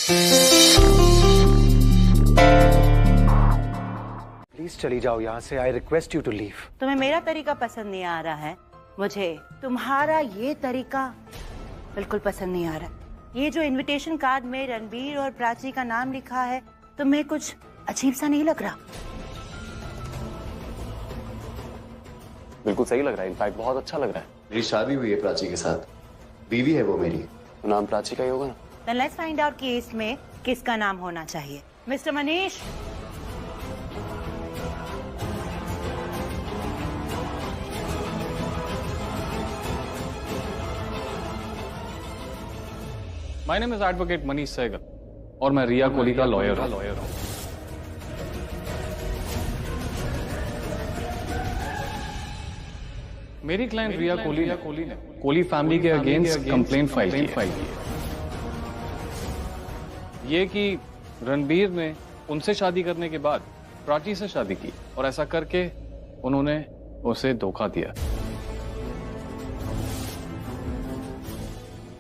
Please चली जाओ यहाँ से। I request you to leave. तुम्हें मेरा तरीका पसंद नहीं आ रहा है, मुझे तुम्हारा ये तरीका बिल्कुल पसंद नहीं आ रहा। ये जो इनविटेशन कार्ड में रणबीर और प्राची का नाम लिखा है, तुम्हें कुछ अजीब सा नहीं लग रहा? बिल्कुल सही लग रहा है, इनफैक्ट बहुत अच्छा लग रहा है। मेरी शादी हुई है प्राची के साथ, बीवी है वो मेरी। तो नाम प्राची का ही होगा ना? Then let's find out कि इसमें किसका नाम होना चाहिए। Mister Manish, my name is advocate Manish Sehgal और मैं रिया कोहली का लॉयर हूं। मेरी क्लाइंट रिया कोहली ने कोहली फैमिली के अगेंस्ट कंप्लेंट फाइल की है। ये कि रणबीर ने उनसे शादी करने के बाद प्राची से शादी की और ऐसा करके उन्होंने उसे धोखा दिया।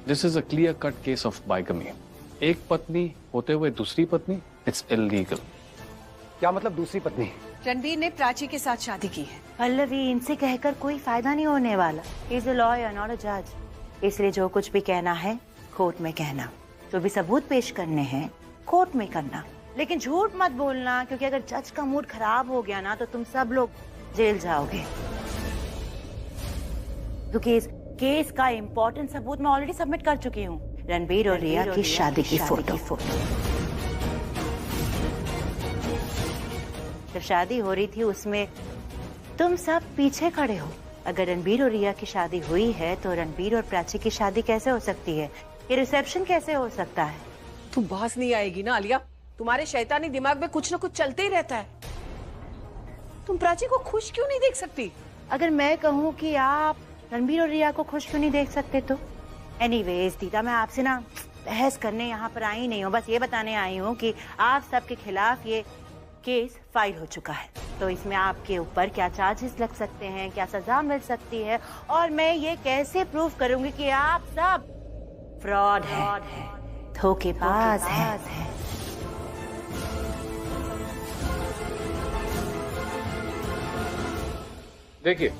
This is a clear cut case of bigamy. एक पत्नी होते हुए दूसरी पत्नी, इट्स इलीगल। क्या मतलब दूसरी पत्नी? रणबीर ने प्राची के साथ शादी की है। पल्लवी, इनसे कहकर कोई फायदा नहीं होने वाला। Is a lawyer not a जज, इसलिए जो कुछ भी कहना है कोर्ट में कहना, जो भी सबूत पेश करने हैं कोर्ट में करना, लेकिन झूठ मत बोलना, क्योंकि अगर जज का मूड खराब हो गया ना तो तुम सब लोग जेल जाओगे। क्योंकि इस केस का इम्पोर्टेंट सबूत मैं ऑलरेडी सबमिट कर चुकी हूँ, रणबीर और रिया की शादी की फोटो। जब शादी हो रही थी उसमें तुम सब पीछे खड़े हो। अगर रणबीर और रिया की शादी हुई है तो रणबीर और प्राची की शादी कैसे हो सकती है? ये रिसेप्शन कैसे हो सकता है? तू बास नहीं आएगी ना आलिया, तुम्हारे शैतानी दिमाग में कुछ न कुछ चलते ही रहता है। तुम प्राची को खुश क्यों नहीं देख सकती? अगर मैं कहूँ कि आप रणबीर और रिया को खुश क्यों नहीं देख सकते तो? एनीवेज दीदा, मैं आपसे ना बहस करने यहाँ पर आई नहीं हूँ, बस ये बताने आई हूँ कि आप सबके खिलाफ ये केस फाइल हो चुका है, तो इसमें आपके ऊपर क्या चार्जेस लग सकते हैं, क्या सजा मिल सकती है, और मैं ये कैसे प्रूव करूंगी कि आप सब फ्रॉड है, धोखेबाज है। देखिए,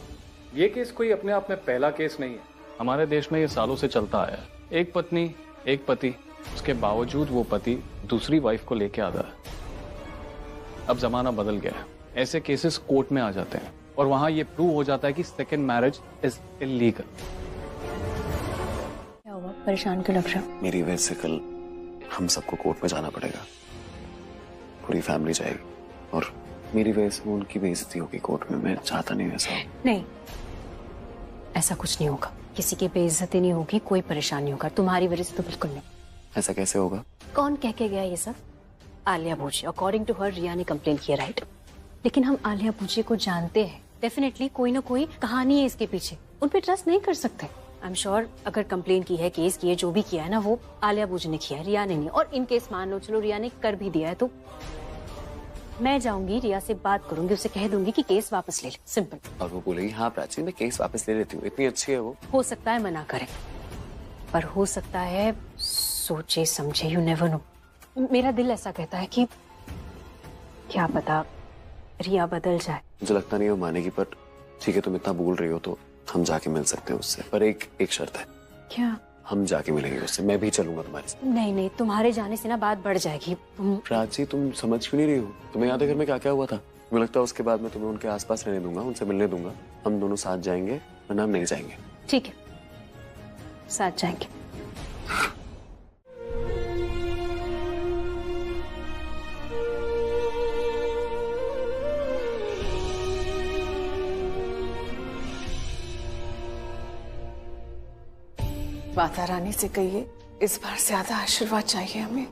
ये केस कोई अपने आप में पहला केस नहीं है। हमारे देश में ये सालों से चलता आया है। एक पत्नी एक पति, उसके बावजूद वो पति दूसरी वाइफ को लेके आता है। अब जमाना बदल गया है, ऐसे केसेस कोर्ट में आ जाते हैं और वहां ये प्रूव हो जाता है कि सेकंड मैरिज इज इलीगल। क्या हुआ, परेशान क्यों लग रहा? मेरी वजह से कल हम सबको कोर्ट में जाना पड़ेगा, पूरी फैमिली जाएगी और मेरी वजह से उनकी बेइज्जती होगी कोर्ट में। मैं चाहता नहीं ऐसा। नहीं, ऐसा कुछ नहीं होगा, किसी की बेइज्जती नहीं होगी, कोई परेशानी नहीं होगा, तुम्हारी वजह से तो बिल्कुल नहीं। ऐसा कैसे होगा? कौन कह के गया ये सब? आलिया भूजी। अकॉर्डिंग टू हर रिया ने कंप्लेन किया, राइट? लेकिन हम आलिया भूजी को जानते हैं, डेफिनेटली कोई ना कोई कहानी है इसके पीछे, उन पे ट्रस्ट नहीं कर सकते। आई एम श्योर अगर कंप्लेन की है, केस की है, जो भी किया है ना, वो आलिया भूजी ने किया है, रिया ने नहीं। और इन केस मान लो चलो रिया ने कर भी दिया है तो मैं जाऊंगी, रिया से बात करूंगी, उसे कह दूंगी कि केस वापस ले ले, सिंपल। और वो बोलेगी हाँ प्राची मैं केस वापस ले लेती हूँ, इतनी अच्छी है वो। हो सकता है मना करे, पर हो सकता है सोचे समझे, यू नेवर नो। मेरा दिल ऐसा कहता है कि क्या पता रिया बदल जाए। मुझे लगता नहीं वो मानेगी, पर ठीक है तुम इतना बोल रही हो तो हम जाके मिल सकते हैं उससे, पर एक शर्त है। क्या? हम जाके मिलेंगे उससे, मैं भी चलूंगा तुम्हारे साथ। नहीं नहीं, तुम्हारे जाने से ना बात बढ़ जाएगी। प्राची तुम समझ क्यों नहीं रही हो? तुम्हें याद है घर में क्या क्या हुआ था? मुझे लगता है उसके बाद मैं तुम्हें उनके आसपास रहने दूंगा, उनसे मिलने दूंगा, हम दोनों साथ जाएंगे, वरना हम नहीं जाएंगे। ठीक है, साथ जाएंगे। माता रानी से कहिए इस बार ज्यादा आशीर्वाद चाहिए हमें।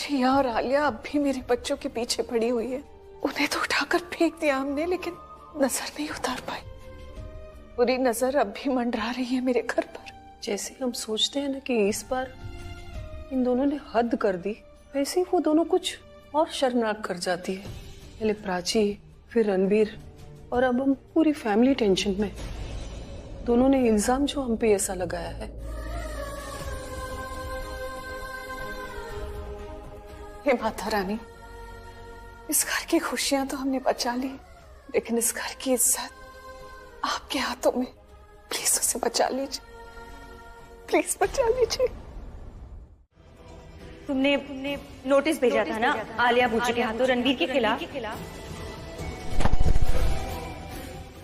रिया और आलिया अब भी मेरे बच्चों के पीछे पड़ी हुई है। उन्हें तो उठाकर फेंक दिया हमने, लेकिन नजर नहीं उतार पाई। बुरी नजर अब भी मंडरा रही है मेरे घर पर। जैसे हम सोचते हैं ना कि इस बार इन दोनों ने हद कर दी, वैसे ही वो दोनों कुछ और शर्मनाक कर जाती है। पहले प्राची, फिर रणबीर, और अब हम पूरी फैमिली टेंशन में। दोनों ने इल्जाम जो हम पे ऐसा लगाया है। हे माता रानी, इस घर की खुशियां तो हमने बचा ली, लेकिन इस घर की इज्जत आपके हाथों में। प्लीज उसे बचा लीजिए, प्लीज बचा लीजिए। तुमने नोटिस भेजा था ना आलिया भूजी के हाथों रणबीर के खिलाफ।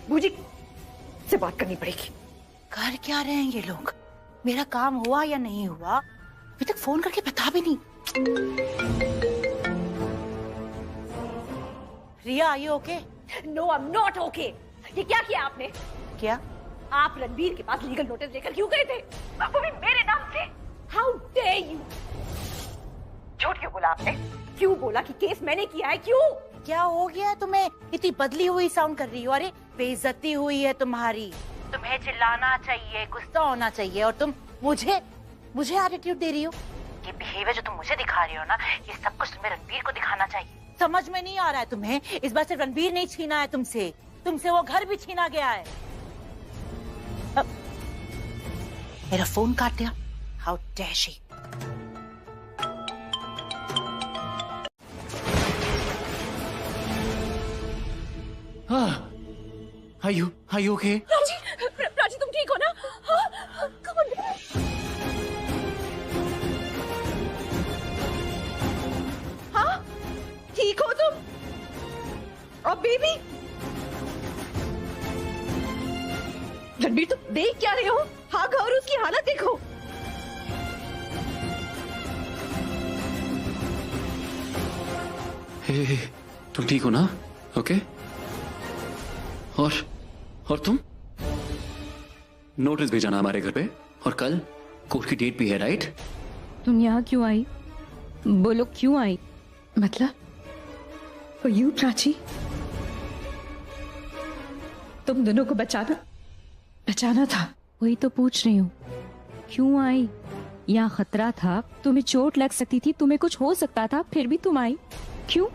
भूजी से बात करनी पड़ेगी। कर क्या रहे हैं ये लोग? मेरा काम हुआ या नहीं हुआ अभी तक फोन करके बता भी नहीं। Riya, are you okay? No, I am not okay. ये क्या किया आपने? क्या? आप रणबीर के पास लीगल नोटिस लेकर क्यों गए थे? वो भी मेरे नाम से। How dare you! झूठ क्यों बोला आपने? क्यों बोला कि केस मैंने किया है? क्यों? क्या हो गया है तुम्हें? इतनी बदली हुई साउंड कर रही हो। अरे बेइज्जती हुई है तुम्हारी। तुम्हें चिल्लाना चाहिए, गुस्सा होना चाहिए, और तुम मुझे एटीट्यूड दे रही हो। ये बिहेवियर जो तुम मुझे दिखा रही हो ना, ये सब कुछ तुम्हें रणबीर को दिखाना चाहिए। समझ में नहीं आ रहा है तुम्हें? इस बार सिर्फ रणबीर नहीं छीना है तुमसे वो घर भी छीना गया है। मेरा फोन काट दिया। How dare she! Are you okay? Prachi तुम ठीक हो ना? हाँ, come on. हाँ, ठीक हो तुम? और बेबी? रणबीर, तुम देख क्या रहे हो? हाँ, और उसकी हालत देखो। हे, तुम ठीक हो ना? ओके? और तुम? नोटिस भेजा ना हमारे घर पे, और कल कोर्ट की डेट भी है, राइट? तुम यहाँ क्यों आई? बोलो क्यों आई? मतलब for you, प्राची, तुम दोनों को बचाना था। वही तो पूछ रही हूँ, क्यों आई? यहाँ खतरा था, तुम्हें चोट लग सकती थी, तुम्हें कुछ हो सकता था, फिर भी तुम आई क्यों?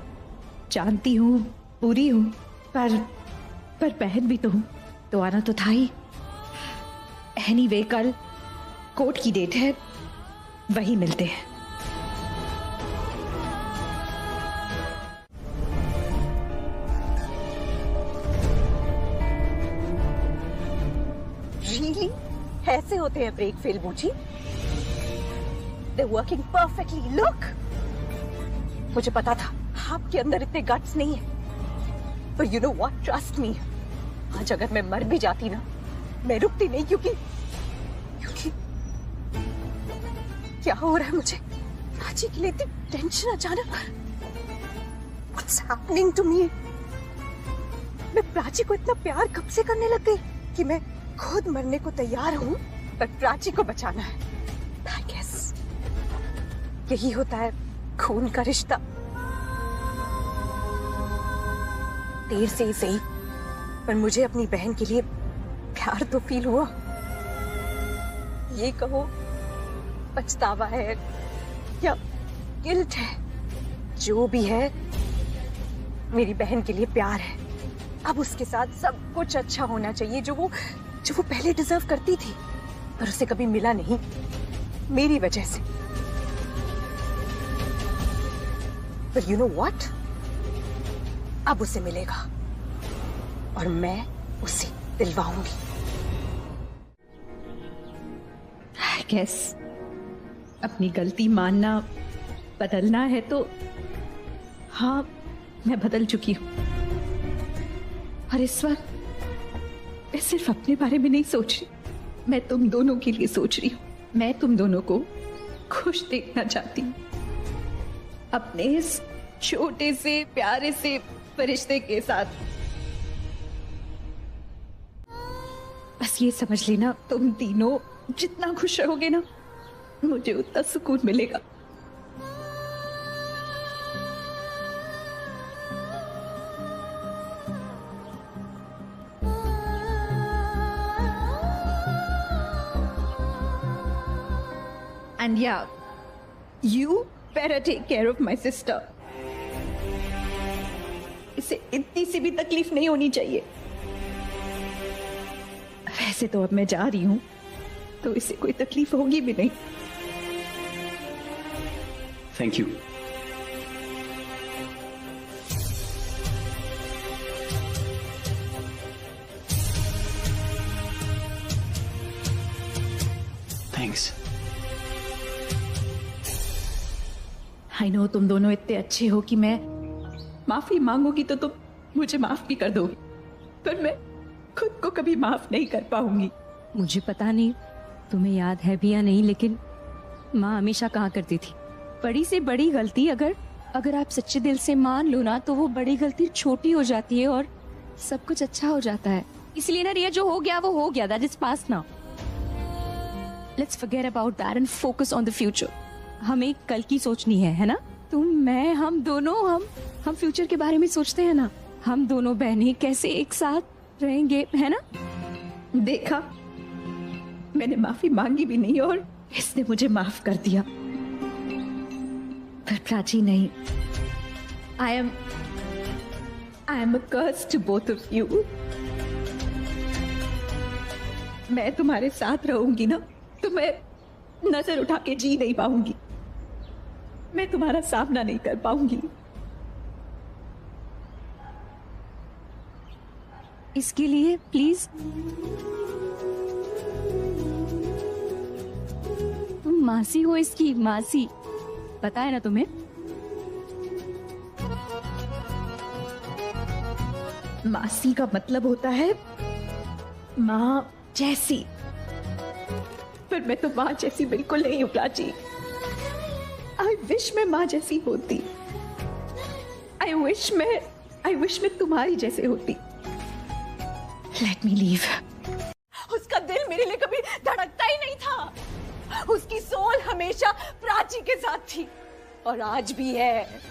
जानती हूँ, पूरी हूँ, पर बहन भी तो हूँ, तो आना तो था ही। एनीवे, कल कोर्ट की डेट है, वही मिलते हैं। Really? ऐसे होते हैं ब्रेक फेल बूची? They're working perfectly. Look! मुझे पता था आपके अंदर इतने गट्स नहीं है, पर you know what? Trust me. आज अगर मैं मर भी जाती ना, मैं रुकती नहीं, क्योंकि क्या हो रहा है मुझे? प्राची के लिए इतनी टेंशन अचानक। What's happening to me? मैं प्राची को इतना प्यार कब से करने लग गई कि मैं खुद मरने को तैयार हूँ, पर प्राची को बचाना है। I guess यही होता है खून का रिश्ता। देर से ही सही, पर मुझे अपनी बहन के लिए प्यार तो फील हुआ। ये कहो पछतावा है या गिल्ट है, जो भी है, मेरी बहन के लिए प्यार है। अब उसके साथ सब कुछ अच्छा होना चाहिए, जो वो पहले डिजर्व करती थी, पर उसे कभी मिला नहीं, मेरी वजह से। पर यू नो व्हाट? अब उसे मिलेगा, और मैं उसे दिलवाऊंगी। I guess अपनी गलती मानना, बदलना है तो हाँ, मैं बदल चुकी हूँ। और इस वक्त मैं सिर्फ अपने बारे में नहीं सोच रही, मैं तुम दोनों के लिए सोच रही हूँ। मैं तुम दोनों को खुश देखना चाहती हूँ, अपने इस छोटे से प्यारे से फरिश्ते के साथ। बस ये समझ लेना, तुम तीनों जितना खुश रहोगे ना, मुझे उतना सुकून मिलेगा। And yeah, you better take care of my sister. इसे इतनी सी भी तकलीफ नहीं होनी चाहिए। वैसे तो अब मैं जा रही हूं, तो इसे कोई तकलीफ होगी भी नहीं। Thank you. आई नो तुम दोनों इतने अच्छे हो कि मैं माफी मांगूंगी तो तुम मुझे माफ भी कर दोगी, पर मैं खुद को कभी माफ नहीं कर पाऊंगी। मुझे पता नहीं तुम्हें याद है भी या नहीं, लेकिन माँ हमेशा कहा करती थी, बड़ी से बड़ी गलती अगर आप सच्चे दिल से मान लो ना, तो वो बड़ी गलती छोटी हो जाती है और सब कुछ अच्छा हो जाता है। इसलिए ना रिया, जो हो गया वो हो गया, that is past now. Let's forget about that and focus on the future. हमें कल की सोचनी है ना? तुम, मैं, हम दोनों, हम फ्यूचर के बारे में सोचते हैं ना। हम दोनों बहनें कैसे एक साथ रहेंगे, है ना? देखा, मैंने माफी मांगी भी नहीं और इसने मुझे माफ कर दिया। पर प्राची नहीं, I am a curse to both of you. मैं तुम्हारे साथ रहूंगी ना तो मैं नजर उठा के जी नहीं पाऊंगी, मैं तुम्हारा सामना नहीं कर पाऊंगी। इसके लिए प्लीज तुम मासी हो, इसकी मासी, पता है ना तुम्हें? मासी का मतलब होता है माँ जैसी, पर मैं तो माँ जैसी बिल्कुल नहीं हूँ प्राची। आई विश मैं माँ जैसी होती। आई विश मैं तुम्हारी जैसे होती। Let me leave. उसका दिल मेरे लिए कभी धड़कता ही नहीं था। उसकी सोल हमेशा प्राची के साथ थी और आज भी है।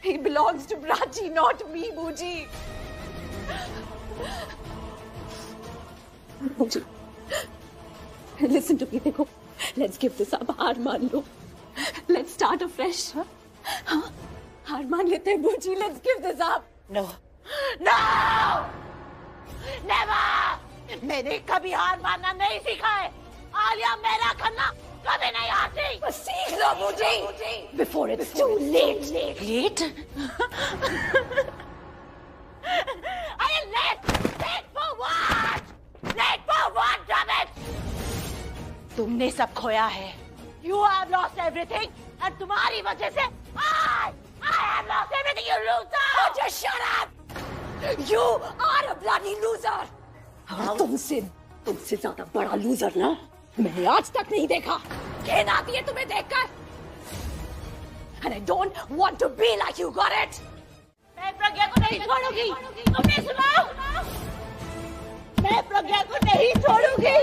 He belongs to Prachi, not me, बूजी। मुझे लिसन टू मी, देखो, लेट्स गिव दिस अप, हार मान लो, लेट्स स्टार्ट अफ्रेश। हाँ, हार मान लेते हैं बूजी, let's give this up. No no never, मैंने कभी हार मानना नहीं सीखा है। आलिया मेरा करना कभी नहीं आती। बस सीख लो बूजी, before it's too late. Late? अरे late for what? Late for what, damn it? तुमने सब खोया है। You have lost everything, and तुम्हारी वजह से I have lost everything, you loser! Oh, just shut up! You are a bloody loser! और तुमसे ज्यादा बड़ा लूजर ना मैंने आज तक नहीं देखा। घिन आती है तुम्हें देखकर। And I don't want to be like you, got it? मैं प्रज्ञा को नहीं छोड़ूंगी। तुमने सुना? मैं प्रज्ञा को नहीं छोड़ूंगी।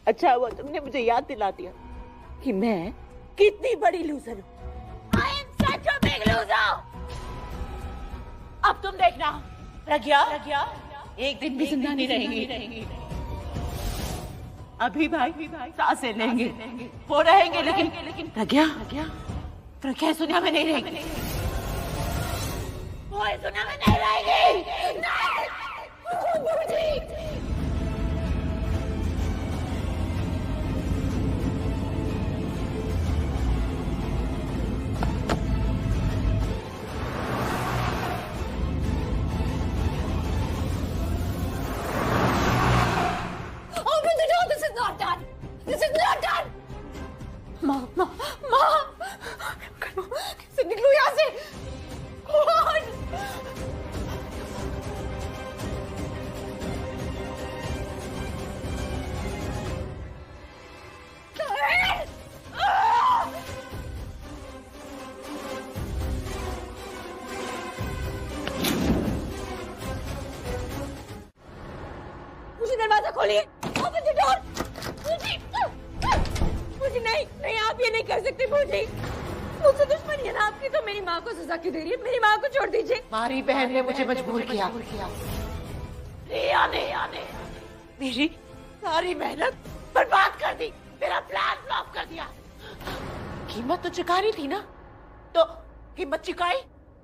अच्छा हुआ तुमने मुझे याद दिला दिया कि मैं कितनी बड़ी लूजर हूँ। I am such a big loser. अब तुम देखना, प्रज्ञा एक दिन भी जिंदा नहीं रहेंगी। अभी भाई सांसें लेंगे, वो रहेंगे, लेकिन प्रज्ञा इस दुनिया में नहीं रहेगी। वो इस दुनिया में नहीं रहेगी। Open the door, this is not done. This is not done. माँ, कैसे निकलूं यहाँ से? मुझे दरवाजा खोलिए। Open the door. मुझे नहीं, आप ये नहीं कर सकते। मुझसे दुश्मनी है ना आपकी, तो मेरी माँ को सजा क्यों दे रही है? मेरी माँ को छोड़ दीजिए। हमारी बहन ने मुझे मजबूर किया। रिया ने मेरी सारी मेहनत बर्बाद कर दी, मेरा प्लान फ्लॉप कर दिया। कीमत तो चुकानी थी ना, तो कीमत चुकाई।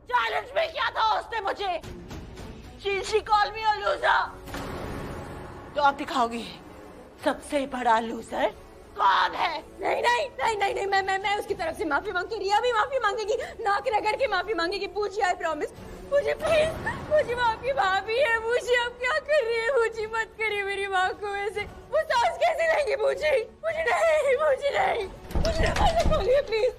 चैलेंज में किया था उसने मुझे। She called me a loser. तो आप दिखाओगी सबसे बड़ा लूजर कौन है? नहीं, मैं उसकी तरफ से माफी मांगती। रिया भी माफी मांगेगी, नाक रगड़ के माफी मांगेगी। पूछिए, आई प्रॉमिस। मुझे प्लीज, मुझे आपकी भाभी है। मुझे आप क्या कर रही है? मुझे मत करिए मेरी माँ को ऐसे। वो सांस कैसे लेंगी? मुझे नहीं। मुझे दरवाजा खोलिए प्लीज।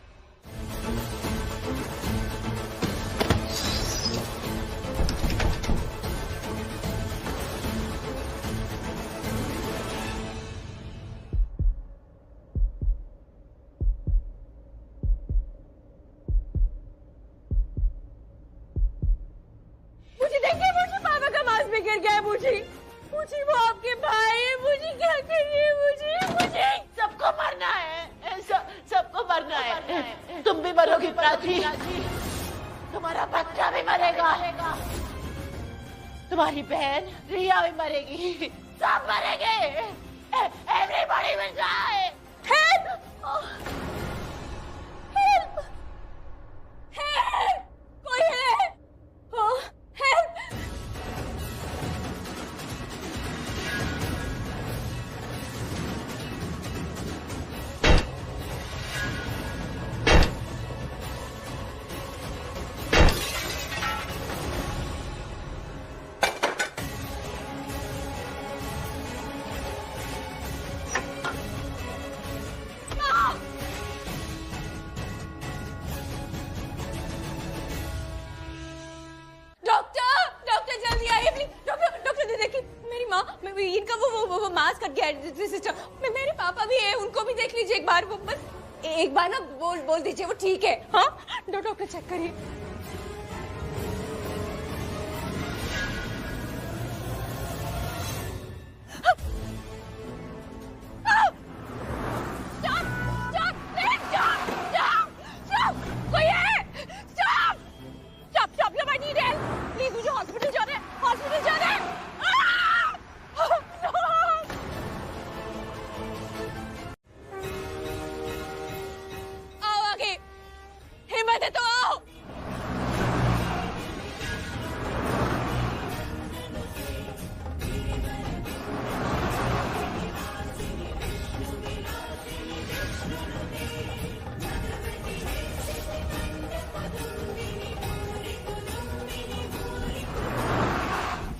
मुझे देखिए, मुझे पापा का मांस में गिर गया है। मुझे वो आपके भाई है। मुझे क्या करिए? मुझे सबको मरना है, सबको मरना है। तुम भी मरोगी प्राची, तुम्हारा बच्चा भी मरेगा, तुम्हारी बहन रिया भी मरेगी, सब मरेंगे। Everybody will die. Help! Help! Help! कोई है? हेल्प! डॉक्टर जल्दी आइए प्लीज। डॉक्टर देखिए, मेरी माँ, इनका वो मास्क कट गया है सिस्टर। मेरे पापा भी है, उनको भी देख लीजिए एक बार। वो बस एक बार ना बोल दीजिए वो ठीक है। हाँ डॉक्टर चेक करिए। कोई है? Stop! I need help. Please, मुझे हॉस्पिटल जाना है। आओ आगे, हिम्मत है तो आओ।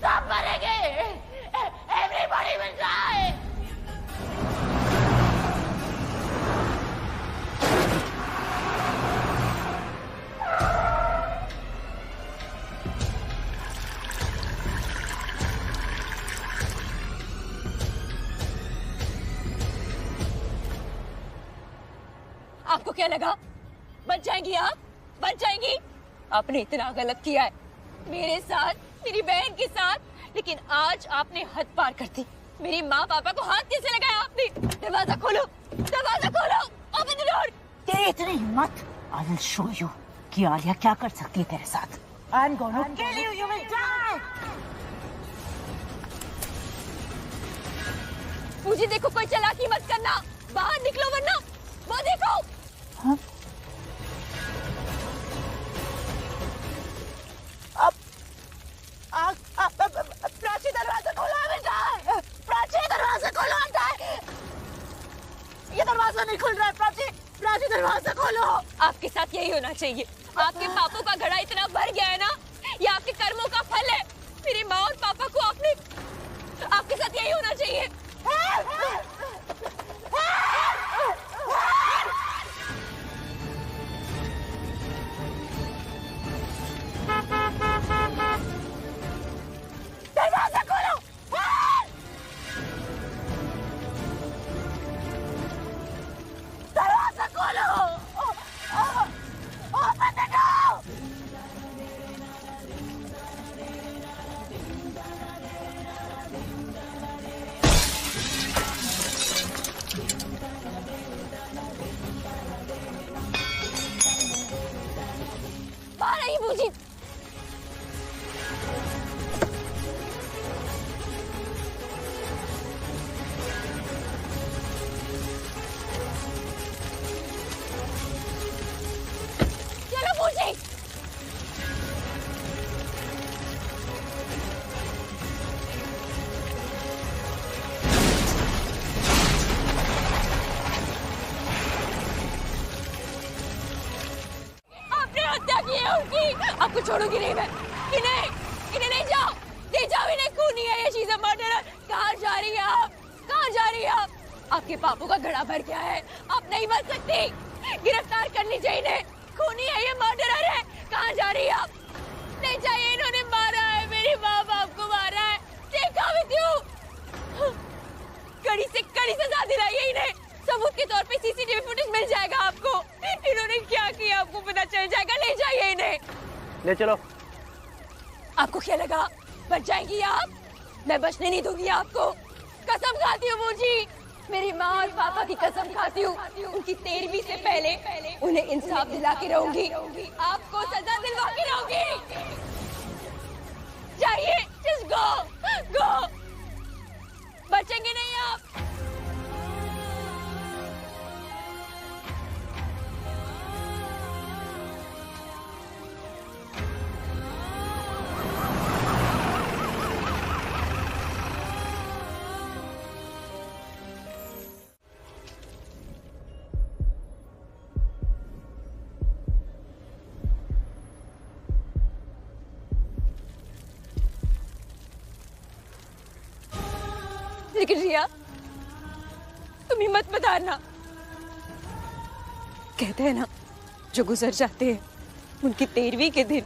सब मरेंगे। Everybody will die. आपको क्या लगा बच जाएंगी आप? बच जाएंगी? आपने इतना गलत किया है मेरे साथ, मेरी बहन के साथ, लेकिन आज आपने हद पार कर दी। मेरी माँ पापा को हाथ कैसे लगाया आपने? दरवाजा खोलो, ओपन द डोर। तेरी इतनी हिम्मत, आई विल शो यू कि आलिया क्या कर सकती है तेरे साथ। I am gonna kill you, you will die. मुझे देखो, कोई चालाकी मत करना, बाहर निकलो वरना वो देखो। हाँ? प्राची दरवाजा खोलो, प्राची दरवाजा खोलो। ये दरवाजा नहीं खुल रहा है। प्राची दरवाजा खोलो। आपके साथ यही होना चाहिए। आपके पापों का घड़ा इतना भर गया है ना, ये आपके कर्मों का फल है। मेरी माँ और पापा को आपके साथ यही होना चाहिए। दरवाजा खोलो। दरवाजा खोलो। Open the door. बाहर आइए बूजी। चलो बूजी। आपने हत्या की है उनकी। आपको छोड़ूंगी नहीं मैं। इन्हें नहीं जाओ, ले जाओ इन्हें। खूनी है ये, शी इज अ मर्डरर। कहाँ जा रही है आप? आपके पापों का घड़ा भर गया है, आप नहीं बच सकती। गिरफ्तार करनी चाहिए इन्हें, खूनी है ये, मर्डरर है। कहाँ जा रही है आप? नहीं चाहिए, इन्होंने मारा है, मेरी माँ बाप को मारा है। देखा विद यू, कड़ी से सजा दिलाइए इन्हें। सबूत के तौर पे सीसीटीवी फुटेज मिल जाएगा आपको। इन्होंने क्या किया आपको पता चल जाएगा। ले जाइए इन्हें, ले चलो। आपको क्या लगा बच जाएंगी आप? मैं बचने नहीं दूंगी आपको, कसम खाती हूँ बूजी, मेरी माँ और पापा की कसम खाती हूँ। उनकी 13वीं से पहले उन्हें इंसाफ दिला के रहूंगी, आपको सजा दिलवा के रहूंगी। जाइए, जस्ट गो, बचेंगे नहीं आप। लेकिन रिया, तुम हिम्मत मत हारना। कहते हैं ना, जो गुजर जाते हैं उनकी 13वीं के दिन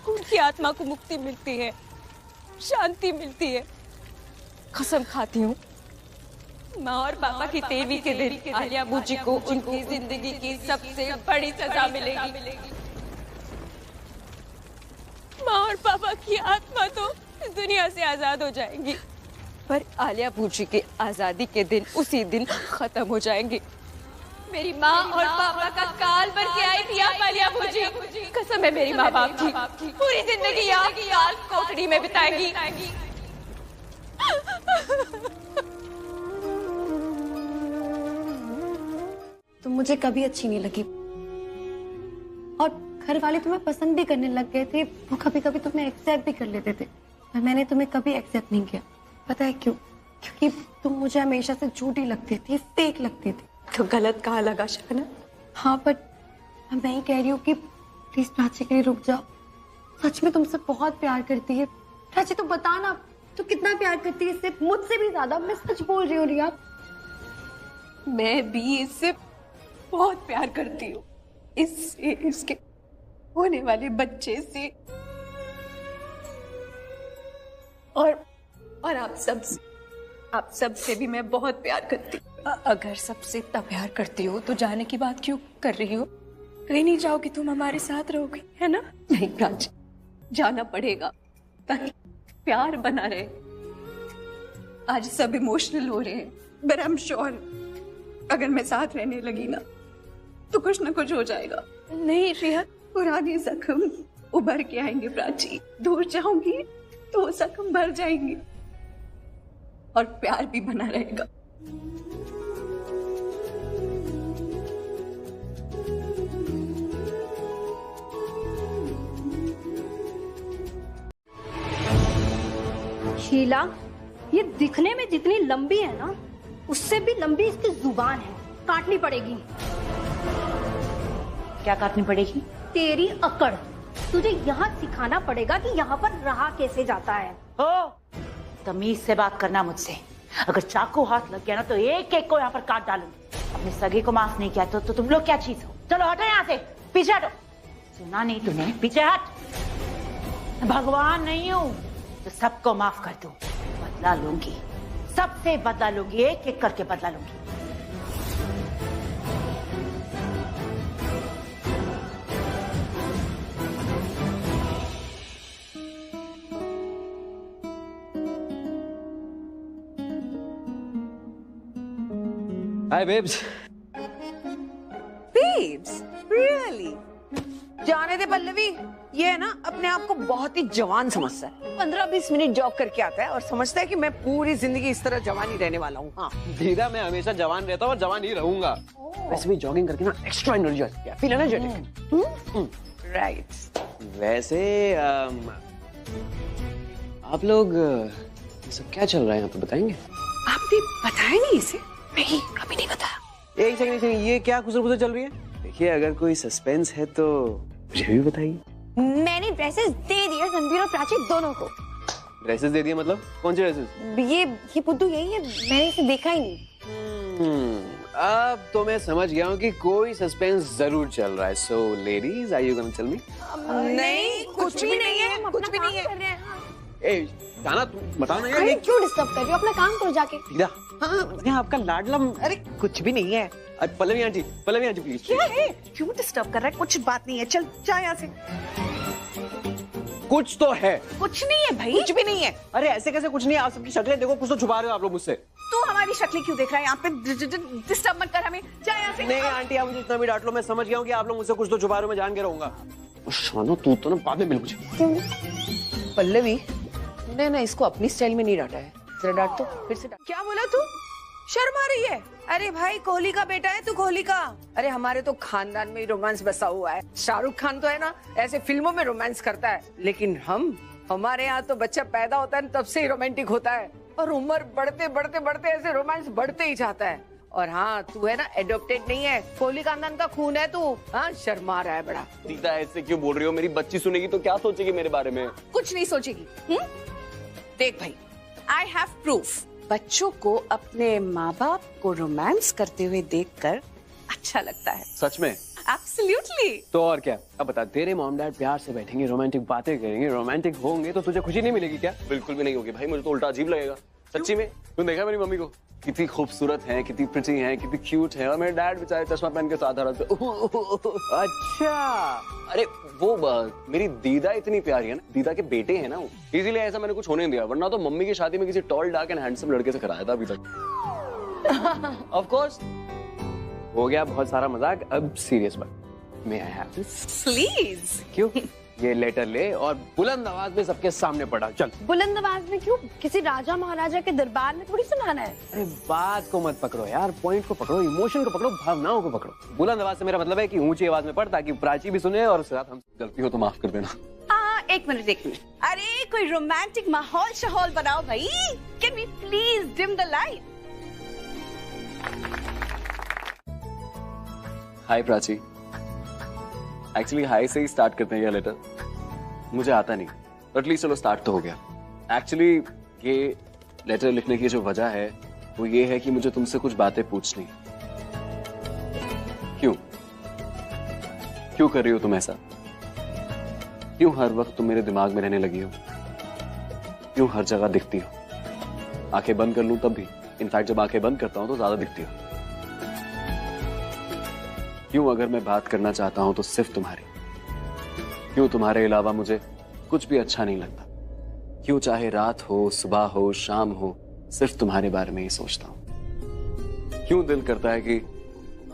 उनकी आत्मा को मुक्ति मिलती है, शांति मिलती है। कसम खाती हूँ, माँ और पापा की 13वीं के दिन आलिया बूजी को उनकी जिंदगी की सबसे बड़ी सजा मिलेगी। माँ और पापा की आत्मा तो इस दुनिया से आजाद हो जाएंगी, पर आलिया बूजी की आजादी के दिन उसी दिन खत्म हो जाएंगे। मेरी माँ और पापा का काल भर के आई थी आप आलिया बूजी, कसम है मेरी माँ बाप की, पूरी जिंदगी आप काल कोठड़ी में बिताएंगी। तुम मुझे कभी अच्छी नहीं लगी और घर वाले तुम्हें पसंद भी करने लग गए थे। वो कभी कभी तुम्हें एक्सेप्ट भी कर लेते थे, पर मैंने तुम्हें कभी एक्सेप्ट नहीं किया। पता है क्यों? क्योंकि तुम मुझे हमेशा से झूठी लगती थी, फेक लगती थी। तो गलत कहाँ लगा शबनम? हाँ, पर मैं ही कह रही हूँ कि प्लीज प्राची के लिए रुक जाओ। सच में तुमसे बहुत प्यार करती है। प्राची तू बता ना, तू कितना प्यार करती है इससे, मुझसे भी ज्यादा। मैं सच बोल रही हूँ रिया। मैं भी इससे बहुत प्यार करती हूँ, इससे, इसके होने वाले बच्चे से, और आप सबसे भी मैं बहुत प्यार करती हूँ। अगर सबसे इतना प्यार करती हो तो जाने की बात क्यों कर रही हो? कहीं नहीं जाओगी, तुम हमारे साथ रहोगी, है ना? नहीं प्राची, जाना पड़ेगा ताकि प्यार बना रहे। आज सब इमोशनल हो रहे हैं, बट आई एम श्योर अगर मैं साथ रहने लगी ना तो कुछ ना कुछ हो जाएगा। नहीं रिया, पुराने जख्म उभर के आएंगे प्राची। दूर जाऊंगी तो जख्म भर जाएंगे और प्यार भी बना रहेगा। शीला, ये दिखने में जितनी लंबी है ना, उससे भी लंबी इसकी जुबान है। काटनी पड़ेगी। क्या काटनी पड़ेगी? तेरी अकड़। तुझे यहाँ सिखाना पड़ेगा कि यहाँ पर रहा कैसे जाता है। हो, तमीज से बात करना मुझसे। अगर चाकू हाथ लग गया ना तो एक एक को यहाँ पर काट डालूंगी। अपने सगे को माफ नहीं किया तो तुम लोग क्या चीज हो? चलो हटो यहाँ से, पीछे हटो। सुना नहीं तूने? पीछे हट। भगवान नहीं हूँ तो सबको माफ कर दूं। बदला लूंगी, सबसे बदला लूंगी, एक एक करके बदला लूंगी। Hi babes. Babes, really? जाने दे पल्लवी, ये है ना अपने आप को बहुत ही जवान समझता है। 15-20 मिनट जॉग करके आता है और समझता है कि मैं पूरी जिंदगी इस तरह जवान ही रहने वाला हूँ। हाँ दीदा, मैं हमेशा जवान रहता हूँ और जवान ही रहूंगा। वैसे भी जॉगिंग करके ना एक्स्ट्रा एनर्जी आती है, फील एनर्जेटिक। राइट। वैसे आप लोग ये सब क्या चल रहा है यहाँ पे बताएंगे? आपने बताया नहीं इसे? नहीं, कभी नहीं बताया। एक सेकंड, ये क्या खुसर चल रही है? देखिए, अगर कोई सस्पेंस है तो मुझे भी बताइए। मैंने ड्रेसेस दे दिए रणबीर और प्राची दोनों को। ड्रेसेस दे दिए मतलब? कौन सी ड्रेसेस? ये पुद्दू यही है, मैंने इसे देखा ही नहीं। अब तो मैं समझ गया हूँ कि कोई सस्पेंस जरूर चल रहा है। So ladies, are you gonna tell me? नहीं, कुछ भी नहीं है, कुछ भी नहीं है। ए जाना, तू बताओ ना यार। अरे क्यों डिस्टर्ब कर रहे हो? अपना काम करो जाके। दीदा, हाँ यहाँ आपका लाडला। अरे कुछ भी नहीं है। Pallavi aunty please. क्या है? क्यों डिस्टर्ब कर रहा है? कुछ बात नहीं है, चल जा यहाँ से। कुछ तो है। कुछ नहीं है भाई, कुछ भी नहीं है। अरे ऐसे कैसे कुछ नहीं है? आप सबकी शक्लें देखो, कुछ तो छुपा रहे हो आप लोग मुझसे। तू हमारी शक्लें क्यों देख रहा है? यहाँ पे डिस्टर्ब मत कर हमें, जा यहाँ से। नहीं आंटी, आप मुझे इतना भी डांट लो, मैं समझ गया हूँ कि आप लोग मुझसे कुछ तो छुपा रहे हो, मैं जान के रहूंगा। शानो तू तो ना बाद में मिल मुझे। पल्लवी, तूने ना इसको अपनी स्टाइल में नहीं डांटा है, जरा डांट तो फिर से डांट। क्या बोला तू? शर्म आ रही है? अरे भाई, कोहली का बेटा है तू, कोहली का। अरे हमारे तो खानदान में रोमांस बसा हुआ है। शाहरुख खान तो है ना ऐसे फिल्मों में रोमांस करता है, लेकिन हमारे यहाँ तो बच्चा पैदा होता है तब से ही रोमांटिक होता है, और उम्र बढ़ते बढ़ते बढ़ते ऐसे रोमांस बढ़ते ही जाता है। और हाँ, तू है ना एडॉप्टेड नहीं है, कोहली खानदान का खून है तू। हाँ, शर्मा रहा है बड़ा। दीदा ऐसे क्यों बोल रही हो? मेरी बच्ची सुनेगी तो क्या सोचेगी मेरे बारे में? कुछ नहीं सोचेगी। देख भाई, आई हैव प्रूफ। बच्चों को अपने माँ बाप को रोमांस करते हुए देखकर अच्छा लगता है। सच में? एब्सोल्युटली। तो और क्या? अब बता, तेरे मॉम डैड प्यार से बैठेंगे, रोमांटिक बातें करेंगे, रोमांटिक होंगे, तो तुझे खुशी नहीं मिलेगी क्या? बिल्कुल भी नहीं होगी भाई, मुझे तो उल्टा अजीब लगेगा। सच्ची में? तूने देखा मेरी मम्मी को? कितनी खूबसूरत है, कितनी प्रिटी है, कितनी क्यूट है, और मेरे डैड बेचारे चश्मा पहन के साथ आ रहे थे। अच्छा, अरे वो मेरी दीदा इतनी प्यारी है ना, दीदा के बेटे हैं ना वो, इसीलिए ऐसा मैंने कुछ होने नहीं दिया, वरना तो मम्मी की शादी में किसी टॉल डार्क एंड हैंडसम लड़के से कराया था अभी तक। ऑफ कोर्स हो गया बहुत सारा मजाक, अब सीरियस बात। मे आई हैव दिस प्लीज? क्यों? ये लेटर ले और बुलंद आवाज में सबके सामने पढ़ा। चल। बुलंद आवाज में क्यों? किसी राजा महाराजा के दरबार में थोड़ी सुनाना है। अरे बात को मत पकड़ो यार, पॉइंट को पकड़ो, इमोशन को पकड़ो, भावनाओं को पकड़ो। बुलंद आवाज से मेरा मतलब है कि ऊंची आवाज में पढ़, ताकि प्राची भी सुने, और उसके साथ हम गलती हो तो माफ कर देना। एक मिनट। अरे कोई रोमांटिक माहौल शहौल बनाओ भाई। Can we please dim the light? Hi Prachi, actually hi से ही स्टार्ट करते हैं ये लेटर। मुझे आता नहीं, बट एटलीस्ट चलो स्टार्ट तो हो गया। एक्चुअली ये लेटर लिखने की जो वजह है वो ये है कि मुझे तुमसे कुछ बातें पूछनी। क्यों कर रही हो तुम ऐसा? क्यों हर वक्त तुम मेरे दिमाग में रहने लगी हो? क्यों हर जगह दिखती हो? आंखें बंद कर लूं तब भी, इनफैक्ट जब आंखें बंद करता हूं तो ज्यादा दिखती हो। क्यों अगर मैं बात करना चाहता हूं तो सिर्फ तुम्हारी? क्यों तुम्हारे अलावा मुझे कुछ भी अच्छा नहीं लगता? क्यों चाहे रात हो, सुबह हो, शाम हो, सिर्फ तुम्हारे बारे में ही सोचता हूं? क्यों दिल करता है कि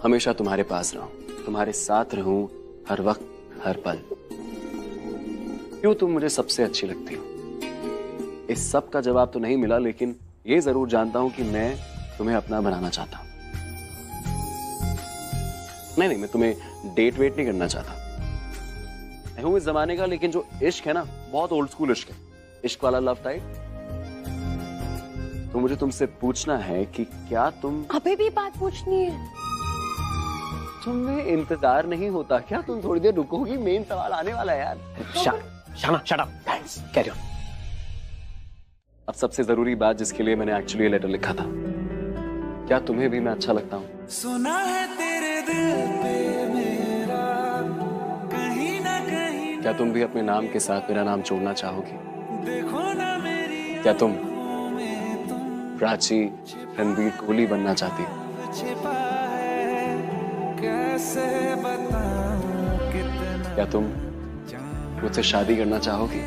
हमेशा तुम्हारे पास रहूं, तुम्हारे साथ रहूं, हर वक्त, हर पल? क्यों तुम मुझे सबसे अच्छी लगती हो? इस सब का जवाब तो नहीं मिला, लेकिन ये जरूर जानता हूं कि मैं तुम्हें अपना बनाना चाहता हूं। नहीं, मैं तुम्हें डेट वेट नहीं करना चाहता। मैं हूं इस जमाने का, लेकिन जो इश्क है ना, बहुत ओल्ड स्कूल इश्क है, इश्क वाला लव टाइप। तो मुझे तुमसे पूछना है कि क्या तुम अभी भी बात पूछनी है? तुम्हें इंतजार नहीं होता क्या? तुम थोड़ी देर रुकोगी, मेन सवाल आने वाला है यार। शाना, शट अप, कैरी ऑन। अब सबसे जरूरी बात जिसके लिए मैंने एक्चुअली ये लेटर लिखा था, क्या तुम्हें भी मैं अच्छा लगता हूँ? सुना है तेरे दिल पे मेरा कहीं ना कहीं। क्या तुम भी अपने नाम के साथ मेरा नाम जोड़ना चाहोगी? देखो ना मेरी, क्या तुम प्राची रणबीर कोहली बनना चाहती हो? क्या तुम मुझसे शादी करना चाहोगी?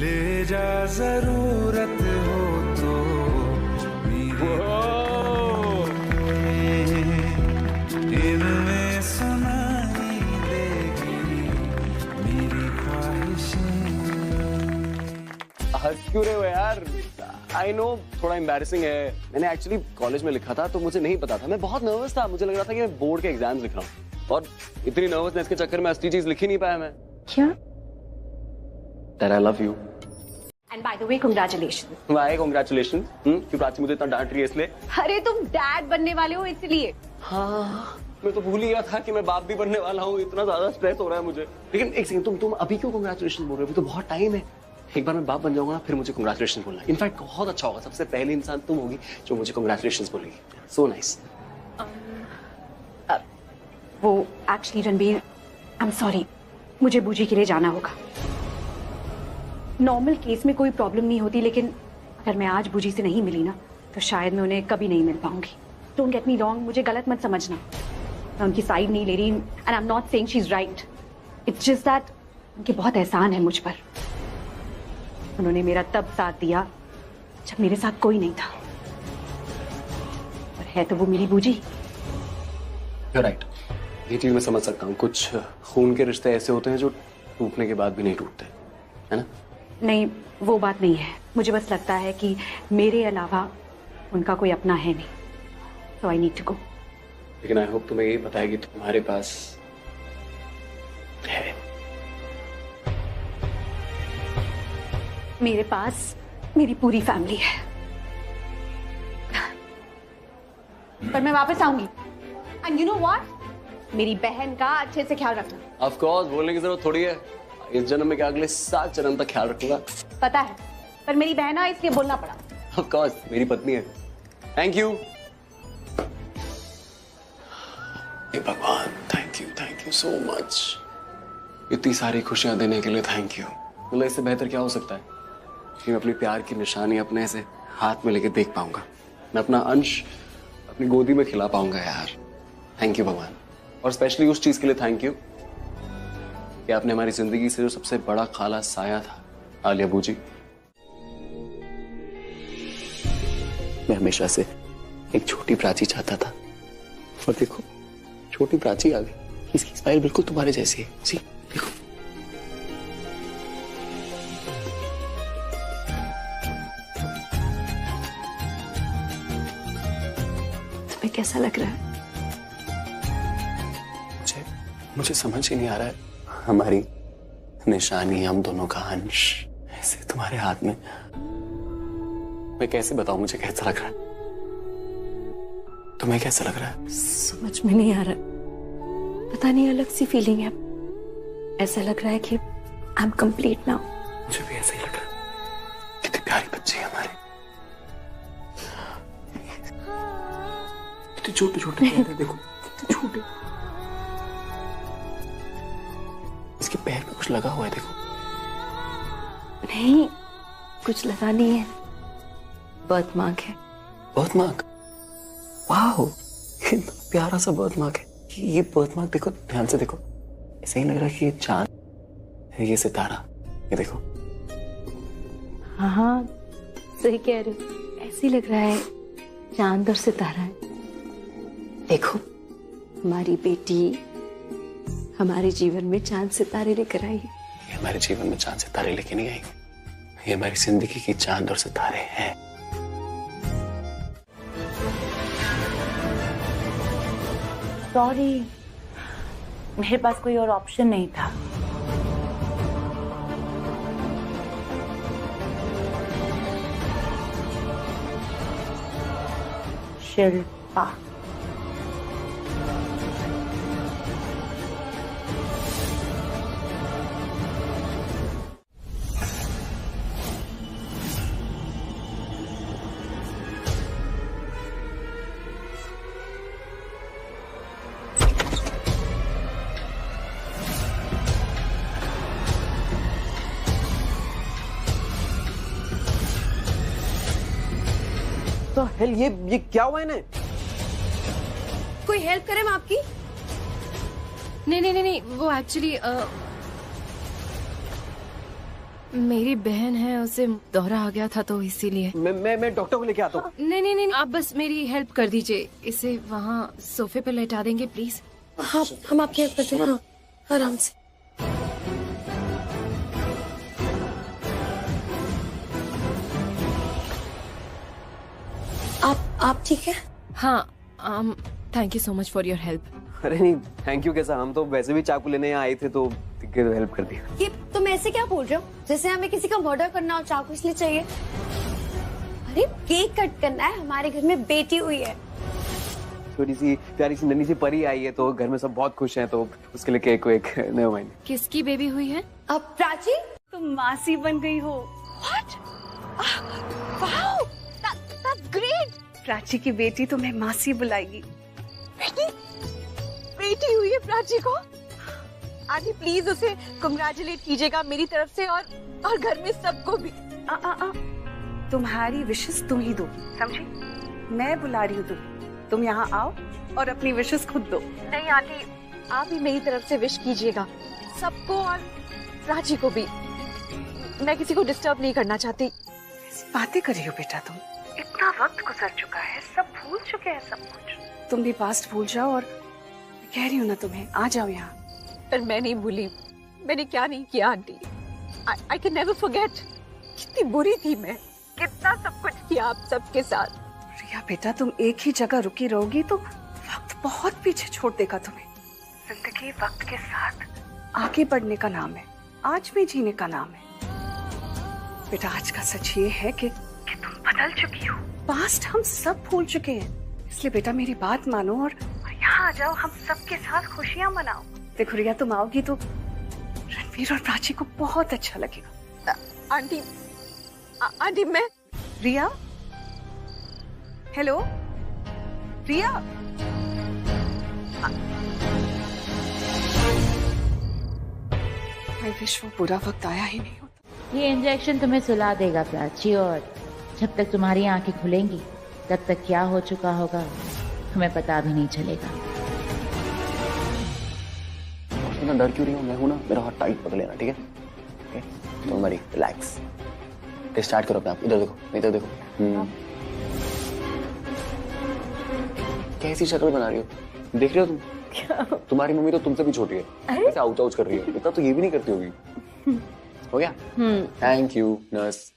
ले जा जरूरत हो तो इनमें सुनाई देगी मेरी ख्वाहिशें। हंस क्यों रहे हो यार? आई नो थोड़ा एम्बैरेसिंग है। मैंने एक्चुअली कॉलेज में लिखा था तो मुझे नहीं पता था, मैं बहुत नर्वस था। मुझे लग रहा था कि मैं बोर्ड के एग्जाम्स लिख रहा हूँ, और इतनी नर्वसनेस के चक्कर में असली चीज लिख ही नहीं पाया मैं। क्या? That I love you. And by the way, congratulations. Why congratulations? क्यों प्राची मुझे इतना डांट रही है इसलिए? अरे तुम डैड बनने वाले हो इसलिए। हाँ, मैं तो भूल ही गया था कि मैं बाप भी बनने वाला हूँ। इतना ज्यादा स्ट्रेस हो रहा है मुझे। लेकिन एक सेकंड, तुम अभी क्यों कांग्रेचुलेशन बोल रहे हो? अभी तो बहुत टाइम है। एक बार मैं बाप बन जाऊंगा ना, फिर मुझे कांग्रेचुलेशन बोलना। इनफैक्ट बहुत अच्छा होगा, सबसे पहले इंसान तुम होगी जो मुझे कांग्रेचुलेशन बोलेगी। So nice. वो actually Ranbir, I am sorry, मुझे बूजी के लिए जाना होगा। नॉर्मल केस में कोई प्रॉब्लम नहीं होती, लेकिन अगर मैं आज बूजी से नहीं मिली ना तो शायद मैं उन्हें कभी नहीं मिल पाऊंगी। डोंट गेट मी रॉन्ग, मुझे गलत मत समझना। मैं उनकी साइड नहीं ले रही and I am not saying she is right. It's just that उनके बहुत एहसान है मुझ पर। उन्होंने मेरा तब साथ दिया जब मेरे साथ कोई नहीं था, और है तो वो मेरी बूजी। You're right. ये चीज मैं समझ सकता हूँ। कुछ खून के रिश्ते ऐसे होते हैं जो टूटने के बाद भी नहीं टूटते, है ना? नहीं, वो बात नहीं है। मुझे बस लगता है कि मेरे अलावा उनका कोई अपना है नहीं, so I need to go. लेकिन आई होप तुम्हें ये पता है कि तुम्हारे पास है। मेरे पास मेरी पूरी फैमिली है, पर मैं वापस आऊंगी। एंड यू नो व्हाट, मेरी बहन का अच्छे से ख्याल रखना। ऑफ कोर्स, बोलने की जरूरत थोड़ी है। इस जन्म में क्या, अगले 7 जन्म तक ख्याल रखूंगा। पता है, पर मेरी बहन है इसलिए बोलना पड़ा। ऑफ कोर्स, मेरी पत्नी है। Thank you. भगवान, थैंक यू सो मच। इतनी सारी खुशियां देने के लिए थैंक यू। मतलब इससे बेहतर क्या हो सकता है कि मैं अपनी प्यार की निशानी अपने ऐसे हाथ में लेके देख पाऊंगा, मैं अपना अंश अपनी गोदी में खिला पाऊंगा यार। थैंक यू भगवान। और स्पेशली उस चीज के लिए थैंक यू कि आपने हमारी जिंदगी से जो सबसे बड़ा खाला साया था, आलिया बूजी, मैं हमेशा से एक छोटी प्राची चाहता था, और देखो छोटी प्राची आ गई। इसकी स्माइल बिल्कुल तुम्हारे जैसी है। सी देखो। तुम्हें कैसा लग रहा है? मुझे समझ ही नहीं आ रहा है, हमारी निशानी, हम दोनों का अंश ऐसे तुम्हारे हाथ में। मैं कैसे बताऊं मुझे कैसा लग रहा है? तुम्हें कैसा लग रहा है? समझ में नहीं आ रहा, पता नहीं, अलग सी फीलिंग है। ऐसा लग रहा है कि आई एम कंप्लीट नाउ। मुझे भी ऐसा ही लग रहा है। कितने प्यारी बच्चे हैं हमारे, कितने छोटे छोटे हैं, देखो कितने छोटे। इसके पैर पे कुछ लगा हुआ है, देखो। नहीं, कुछ लगा नहीं है, बर्थ मार्क है। Birth mark? वाओ, कितना प्यारा सा बर्थ मार्क है। ये बर्थ मार्क देखो, ध्यान से देखो। ऐसा ही लग रहा है कि ये चांद है, ये सितारा, ये देखो। हाँ, सही कह रहे हो, ऐसे लग रहा है चांद और सितारा है। देखो, हमारी बेटी हमारे जीवन में चांद सितारे लेकर आई है। ये हमारे जीवन में चांद सितारे लेके नहीं आएंगे, ये हमारी जिंदगी की चांद और सितारे हैं। सॉरी, मेरे पास कोई और ऑप्शन नहीं था। शिल्पा, तो हेल, ये क्या हुआ इन्हें? कोई हेल्प करे मैं आपकी? नहीं, वो एक्चुअली मेरी बहन है, उसे दौरा आ गया था तो इसीलिए। मैं डॉक्टर को लेके आता हूँ। नहीं, आप बस मेरी हेल्प कर दीजिए, इसे वहाँ सोफे पे लेटा देंगे प्लीज। हाँ, हम आपकी हेल्प करते हैं। हाँ, आराम से। आप ठीक है? हाँ, thank you so much for your help. अरे नहीं, थैंक यू कैसा, हम तो वैसे भी चाकू लेने यहाँ आए थे तो हेल्प कर दी। ये तुम ऐसे क्या बोल रहे हो, जैसे हमें किसी का मर्डर करना हो चाकू इसलिए चाहिए? अरे केक कट करना है, हमारे घर में बेटी हुई है, छोटी सी प्यारी सी नन्ही सी परी आई है, तो घर में सब बहुत खुश हैं, तो उसके लिए केक वेक नेवर माइंड। किसकी बेबी हुई है? अब प्राची तुम मासी बन गई हो। What? Wow! That's great! Prachi की बेटी तुम्हें मासी बुलाएगी। बेटी हुई है प्राची को। आंटी प्लीज उसे कंग्रेचुलेट कीजिएगा मेरी तरफ से, और घर में सबको भी। तुम्हारी विशेस तुम ही दो, समझी? मैं बुला रही हूँ तुम यहाँ आओ और अपनी विशेस खुद दो। नहीं आंटी, आप ही मेरी तरफ से विश कीजिएगा सबको, और प्राची को भी। मैं किसी को डिस्टर्ब नहीं करना चाहती। ऐसी बातें कर रही हो बेटा तुम? इतना वक्त गुजर चुका है, सब भूल चुके हैं सब कुछ। तुम भी पास्ट भूल जाओ, और मैं कह रही हूँ ना तुम्हें, आ जाओ यहाँ। पर मैं नहीं भूली, मैंने क्या नहीं किया aunty. I can never forget। कितनी बुरी थी मैं, कितना सब कुछ किया आप सबके साथ। रिया बेटा, तुम एक ही जगह रुकी रहोगी तो वक्त बहुत पीछे छोड़ देगा तुम्हें। जिंदगी वक्त के साथ आगे बढ़ने का नाम है, आज भी जीने का नाम है। बेटा आज का सच ये है कि तुम बदल चुकी हो। पास्ट हम सब भूल चुके हैं, इसलिए बेटा मेरी बात मानो और यहाँ आ जाओ, हम सबके साथ खुशियाँ मनाओ। देखो रिया, तुम आओगी तो रणवीर और प्राची को बहुत अच्छा लगेगा। आंटी मैं रिया, हेलो रिया। मैं विश्व बुरा वक्त आया ही नहीं होता। ये इंजेक्शन तुम्हें सुला देगा प्राची, और जब तक तुम्हारी आंखें खुलेंगी तब तक क्या हो चुका होगा तुम्हें पता भी नहीं चलेगा। इतना डर क्यों रही हूँ? मैं हूं ना, मेरा हाथ टाइट पकड़ लेना, ठीक है? तो मरी रिलैक्स, स्टार्ट करो अपने आप। इधर देखो, इधर देखो। कैसी शक्ल बना रही हो? देख रही हो तुम? क्या? तुम्हारी मम्मी तो तुमसे भी छोटी है, ऐसे आउच आउच कर रही है। इतना तो ये भी नहीं करती होगी। हो गया? Thank you nurse.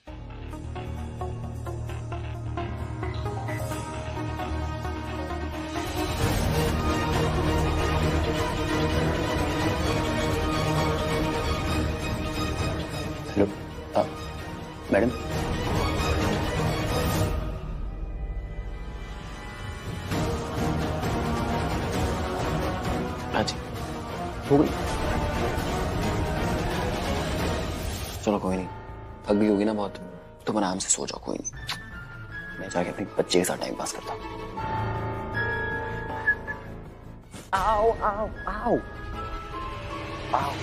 Hello, madam. Prachi हो गई? चलो कोई नहीं, थक गई होगी ना बहुत, तुम आराम से सो जाओ, कोई नहीं। मैं जाके अपने बच्चे के साथ टाइम पास करता हूँ। आओ आओ आओ आओ।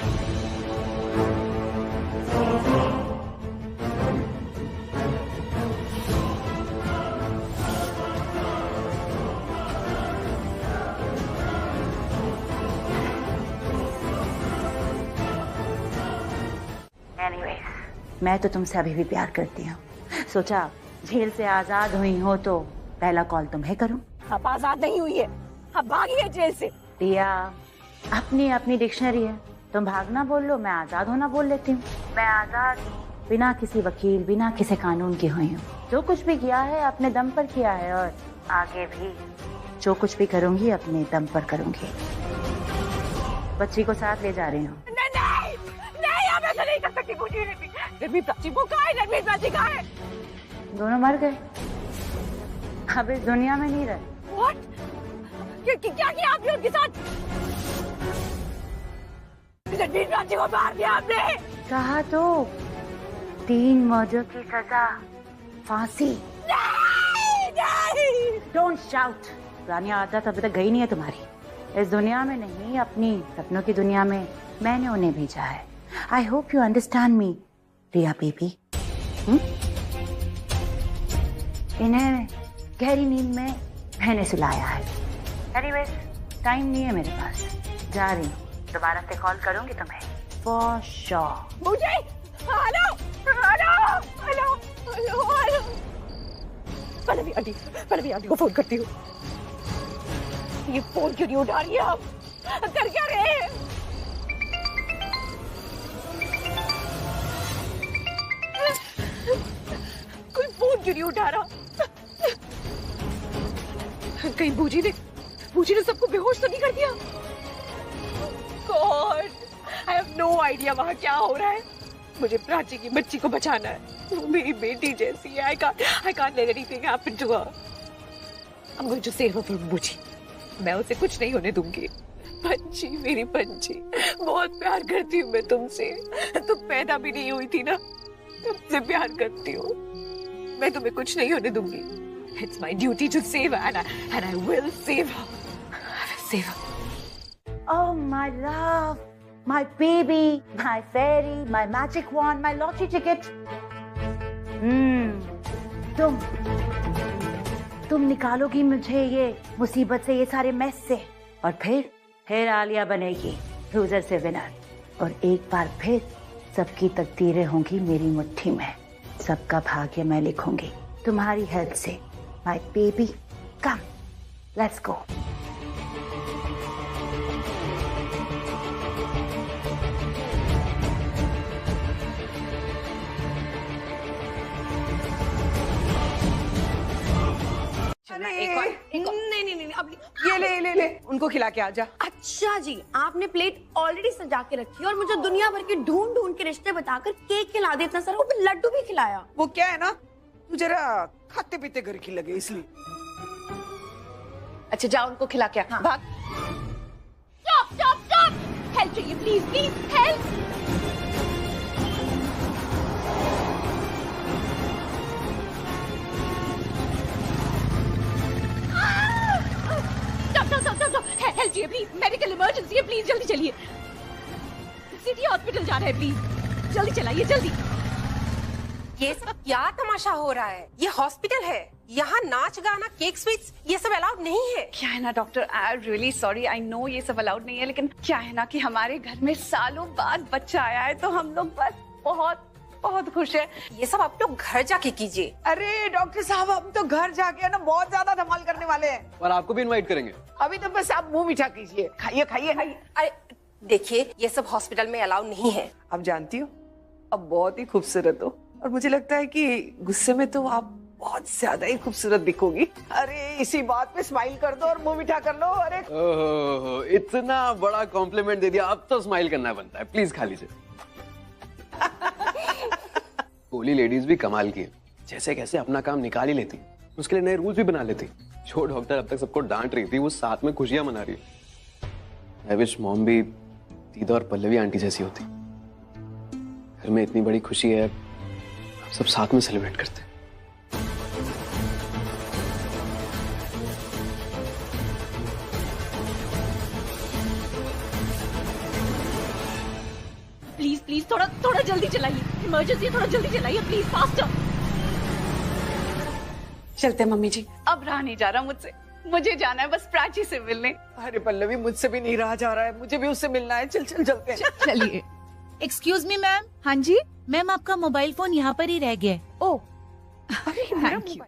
मैं तो तुमसे अभी भी प्यार करती हूँ। सोचा जेल से आजाद हुई हो तो पहला कॉल तुम्हें करूं। आप आजाद नहीं हुई है, आप भागी है जेल से। रिया, अपनी अपनी डिक्शनरी है, तुम भागना बोल लो, मैं आजाद होना बोल लेती हूँ। मैं आजाद बिना किसी वकील, बिना किसी कानून की हुई हूँ। जो कुछ भी किया है अपने दम पर किया है, और आगे भी जो कुछ भी करूंगी अपने दम पर करूंगी। बच्ची को साथ ले जा रही हूँ। नहीं कर सकती कुछ भी। रणवीर प्राची को कहाँ है? रणवीर प्राची कहाँ है? दोनों मर गए, अब इस दुनिया में नहीं रहे। What? क्या किया आपने उनके साथ? रणवीर प्राची को मार दिया आपने। कहा तो 3 मौजों की सजा, फांसी। नहीं। Don't shout। पुरानी आदत अभी तक गई नहीं है तुम्हारी। इस दुनिया में नहीं, अपनी सपनों की दुनिया में मैंने उन्हें भेजा है। I hope you understand me, Riya baby. इन्हें गहरी नींद में मैंने सुलाया है। Anyways, टाइम नहीं है मेरे पास, जा रही हूँ। दोबारा से कॉल करूंगी तुम्हें for sure। मुझे hello hello hello hello hello. पहले भी आंटी को फोन करती हूँ। ये फोन क्यों नहीं उठा रही है? आप कर क्या रहे हैं? कोई फोन क्यों नहीं उठा रहा? कहीं बूजी ने सबको बेहोश तो नहीं कर दिया? God, I have no idea वहाँ क्या हो रहा है। मुझे प्राची की बच्ची को बचाना है, वो मेरी बेटी जैसी है। I can't let anything happen to her. I'm going to save her from बूजी। मैं उसे कुछ नहीं होने दूंगी। पंची, मेरी पंची, बहुत प्यार करती हूँ मैं तुमसे। तुम पैदा भी नहीं हुई थी ना, तुमसे प्यार करती हूँ। मैं तुम्हें कुछ नहीं होने दूंगी। It's my duty to save her and I will save her. I will save her. Oh my love, my baby, my fairy, my magic wand, my lottery ticket. तुम निकालोगी मुझे ये मुसीबत से, ये सारे मैस से, और फिर आलिया बनेगी लूजर से विनर, और एक बार फिर सबकी तकदीरें होंगी मेरी मुट्ठी में, सबका भाग्य मैं लिखूंगी तुम्हारी हेल्प से। My baby, come, let's go. नहीं, अब ये ले उनको खिला के आजा। अच्छा जी, आपने प्लेट ऑलरेडी सजा के रखी और मुझे दुनिया भर के ढूंढ के रिश्ते बताकर केक खिला दे, इतना सारा, वो भी लड्डू भी खिलाया। वो क्या है ना, तू जरा खाते पीते घर की लगे इसलिए। अच्छा जा उनको खिला के आ। भाग। स्टॉप, हेल्प चाहिए, प्लीज हेल्प। स्टॉप, हेल्प चाहिए प्लीज, मेडिकल इमरजेंसी है, प्लीज जल्दी चलिए। सिटी हॉस्पिटल जा रहे हैं, प्लीज जल्दी चलाइए, जल्दी। ये सब क्या तमाशा हो रहा है? ये हॉस्पिटल है, यहाँ नाच गाना केक स्वीट्स ये सब अलाउड नहीं है। क्या है ना doctor, I really sorry, I know ये सब अलाउड नहीं है, लेकिन क्या है ना कि हमारे घर में सालों बाद बच्चा आया है, तो हम लोग बस बहुत बहुत खुश है। ये सब आप लोग घर जाके कीजिए। अरे डॉक्टर साहब, हम तो घर जाके ना बहुत ज्यादा धमाल करने वाले हैं, और आपको भी इनवाइट करेंगे। अभी तो बस आप मुंह मीठा कीजिए, खाइए। अरे देखिए, ये सब हॉस्पिटल में अलाउड नहीं है। आप जानती हो, अब बहुत ही खूबसूरत हो, और मुझे लगता है कि गुस्से में तो आप बहुत ज्यादा ही खूबसूरत दिखोगी। अरे इसी बात पे स्माइल कर दो और मुंह मीठा कर लो। अरे ओहो, इतना बड़ा कॉम्प्लीमेंट दे दिया, अब तो स्माइल करना बनता है। प्लीज खा लीजिए। कोली लेडीज भी कमाल की है, जैसे कैसे अपना काम निकाल ही लेती, उसके लिए नए रूल्स भी बना लेती। जो डॉक्टर अब तक सबको डांट रही थी, वो साथ में खुशियां मना रही है। आई विश मॉम भी दीदा और पल्लवी आंटी जैसी होती। घर में इतनी बड़ी खुशी है, सब साथ में सेलिब्रेट करते हैं। प्लीज थोड़ा जल्दी चलाइए, इमरजेंसी, थोड़ा जल्दी चलाइए प्लीज, फास्टर। चलते मम्मी जी, अब रहा नहीं जा रहा मुझसे, मुझे जाना है बस प्राची से मिलने। अरे पल्लवी, मुझसे भी नहीं रहा जा रहा है, मुझे भी उससे मिलना है। चलते हैं। चलिए। Excuse me ma'am. हाँ जी मैम, आपका मोबाइल फोन यहाँ पर ही रह गया है। ओह, थैंक यू।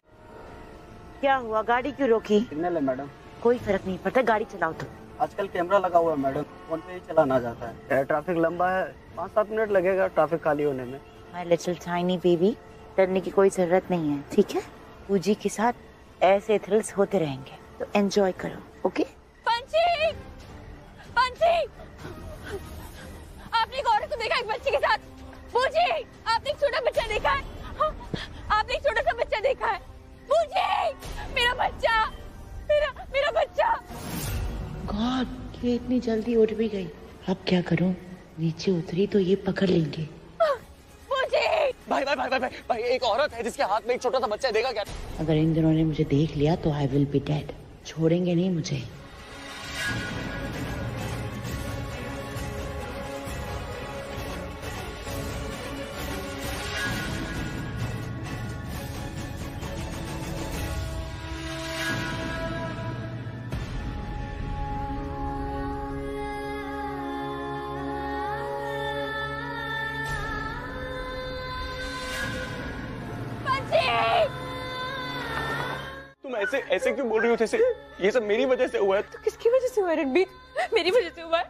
क्या हुआ, गाड़ी क्यों रोकी? सिग्नल है मैडम। कोई फर्क नहीं पड़ता, गाड़ी चलाओ तुम। आजकल कैमरा लगा हुआ है मैडम, फोन पे ही चलाना जाता है। ट्रैफिक लंबा है, 5-7 मिनट लगेगा ट्रैफिक खाली होने में। माय लिटिल टाइनी बेबी, डरने की कोई जरूरत नहीं है, ठीक है? पूजी के साथ ऐसे थ्रिल्स होते रहेंगे, तो एंजॉय करो, ओके? पंची, आपने एक औरत को देखा एक बच्चे के साथ? पूजी, आपने एक छोटा बच्चा देखा है? आपने एक छोटा सा बच्चा देखा है? पूजी, मेरा बच्चा, मेरा बच्चा। गॉड, ये इतनी जल्दी उठ भी गई। अब क्या करूं? नीचे उतरी तो ये पकड़ लेंगे। भाई, एक औरत है जिसके हाथ में एक छोटा सा बच्चा है, देखा क्या? अगर इन दोनों ने मुझे देख लिया तो आई विल बी डेड। छोड़ेंगे नहीं मुझे। तुम ऐसे क्यों बोल रही हो, जैसे ये सब मेरी वजह से हुआ है? तो किसकी वजह से हुआ है रणबीर? मेरी वजह से हुआ है।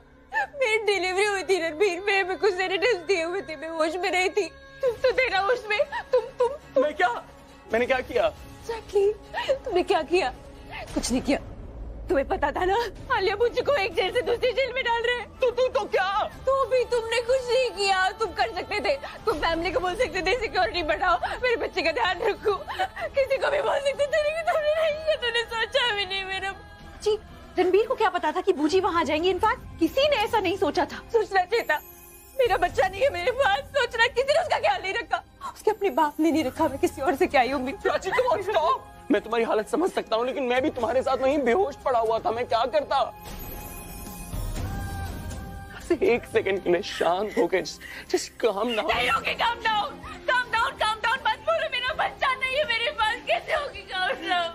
मेरी डिलीवरी हुई थी रणबीर, मेरे कुछ सेडेटिव्स दिए हुए थे, मैं होश में नहीं थी। तुम तो तेरा होश में, तुम मैं क्या? मैंने क्या किया? Exactly. तुमने क्या किया? कुछ नहीं किया। तुम्हें पता था ना आलिया भुजी को एक जेल से दूसरी जेल में डाल रहे हैं। तो क्या? तो भी तुमने कुछ नहीं किया। तुम कर सकते थे, तुम फैमिली को बोल सकते थे सिक्योरिटी बढ़ाओ, मेरे बच्चे का ध्यान रखो, किसी को भी बोल सकते थे, लेकिन तुमने नहीं किया। तुमने सोचा भी नहीं। मेरा जी रणबीर पता था कि बूजी वहाँ जाएंगी? इनफैक्ट किसी ने ऐसा नहीं सोचा था। सोचना चाहिए था, मेरा बच्चा नहीं है मेरे पास, सोचना किसी ने उसका ख्याल नहीं रखा, उसके अपने बाप ने नहीं रखा, मैं किसी और से क्या ही उम्मीद। प्राची तुम स्टॉप। मैं तुम्हारी हालत समझ सकता हूँ, लेकिन मैं भी तुम्हारे साथ वहीं बेहोश पड़ा हुआ था, मैं क्या करता? बस एक सेकंड के लिए शांत होके just calm down। नहीं होगी, calm down, calm down, calm down, मत बोलो मेरा बच्चा नहीं है मेरे पास, कैसे होगी calm down?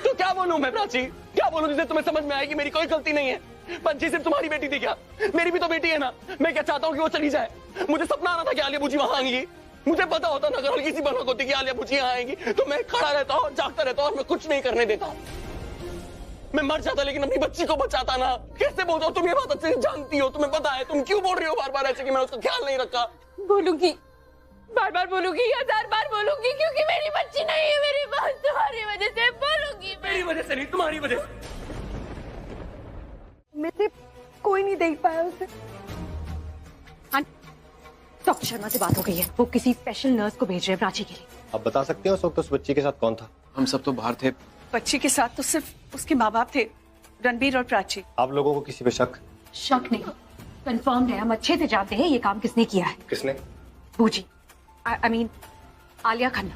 तो क्या बोलूं मैं प्राची, क्या बोलूं जिसे तुम्हें समझ में आएगी मेरी कोई गलती नहीं है? पंची सिर्फ तुम्हारी बेटी थी क्या? मेरी भी तो बेटी है ना। मैं क्या चाहता हूँ कि वो चली जाए। मुझे सपना आना था कि आलिया बुची वहां आएंगी। मुझे पता होता ना, अगर हल्की सी भनक होती कि आलिया बुची यहाँ आएंगी तो मैं खड़ा रहता और जागता रहता और मैं कुछ नहीं करने देता। मैं मर जाता लेकिन अपनी बच्ची को बचाता ना। कैसे बोल रहे हो? तुम ये बात अच्छे से जानती हो, तुम्हें पता है। तुम क्यों बोल रही हो बार बार ऐसे कि मैं उसका ख्याल नहीं रखा? बोलूंगी, बार बार बोलूंगी, 1000 बार बोलूंगी, क्योंकि मेरी बच्ची नहीं है मेरे पास, तुम्हारी वजह से बोलूंगी। मेरी वजह से नहीं, तुम्हारी वजह से। मेरे कोई नहीं देख पाया उसे। डॉक्टर शर्मा से बात हो गई है, वो किसी स्पेशल नर्स को भेज रहे हैं प्राची के लिए। आप बता सकते हो उस वक्त उस बच्ची के साथ कौन था? हम सब तो बाहर थे। बच्ची के साथ तो सिर्फ उसके माँ बाप थे, रणबीर और प्राची। आप लोगों को किसी पे शक? शक नहीं, कंफर्म्ड है, हम अच्छे से जानते हैं ये काम किसने किया है। किसने? बूजी, आई मीन आलिया खन्ना।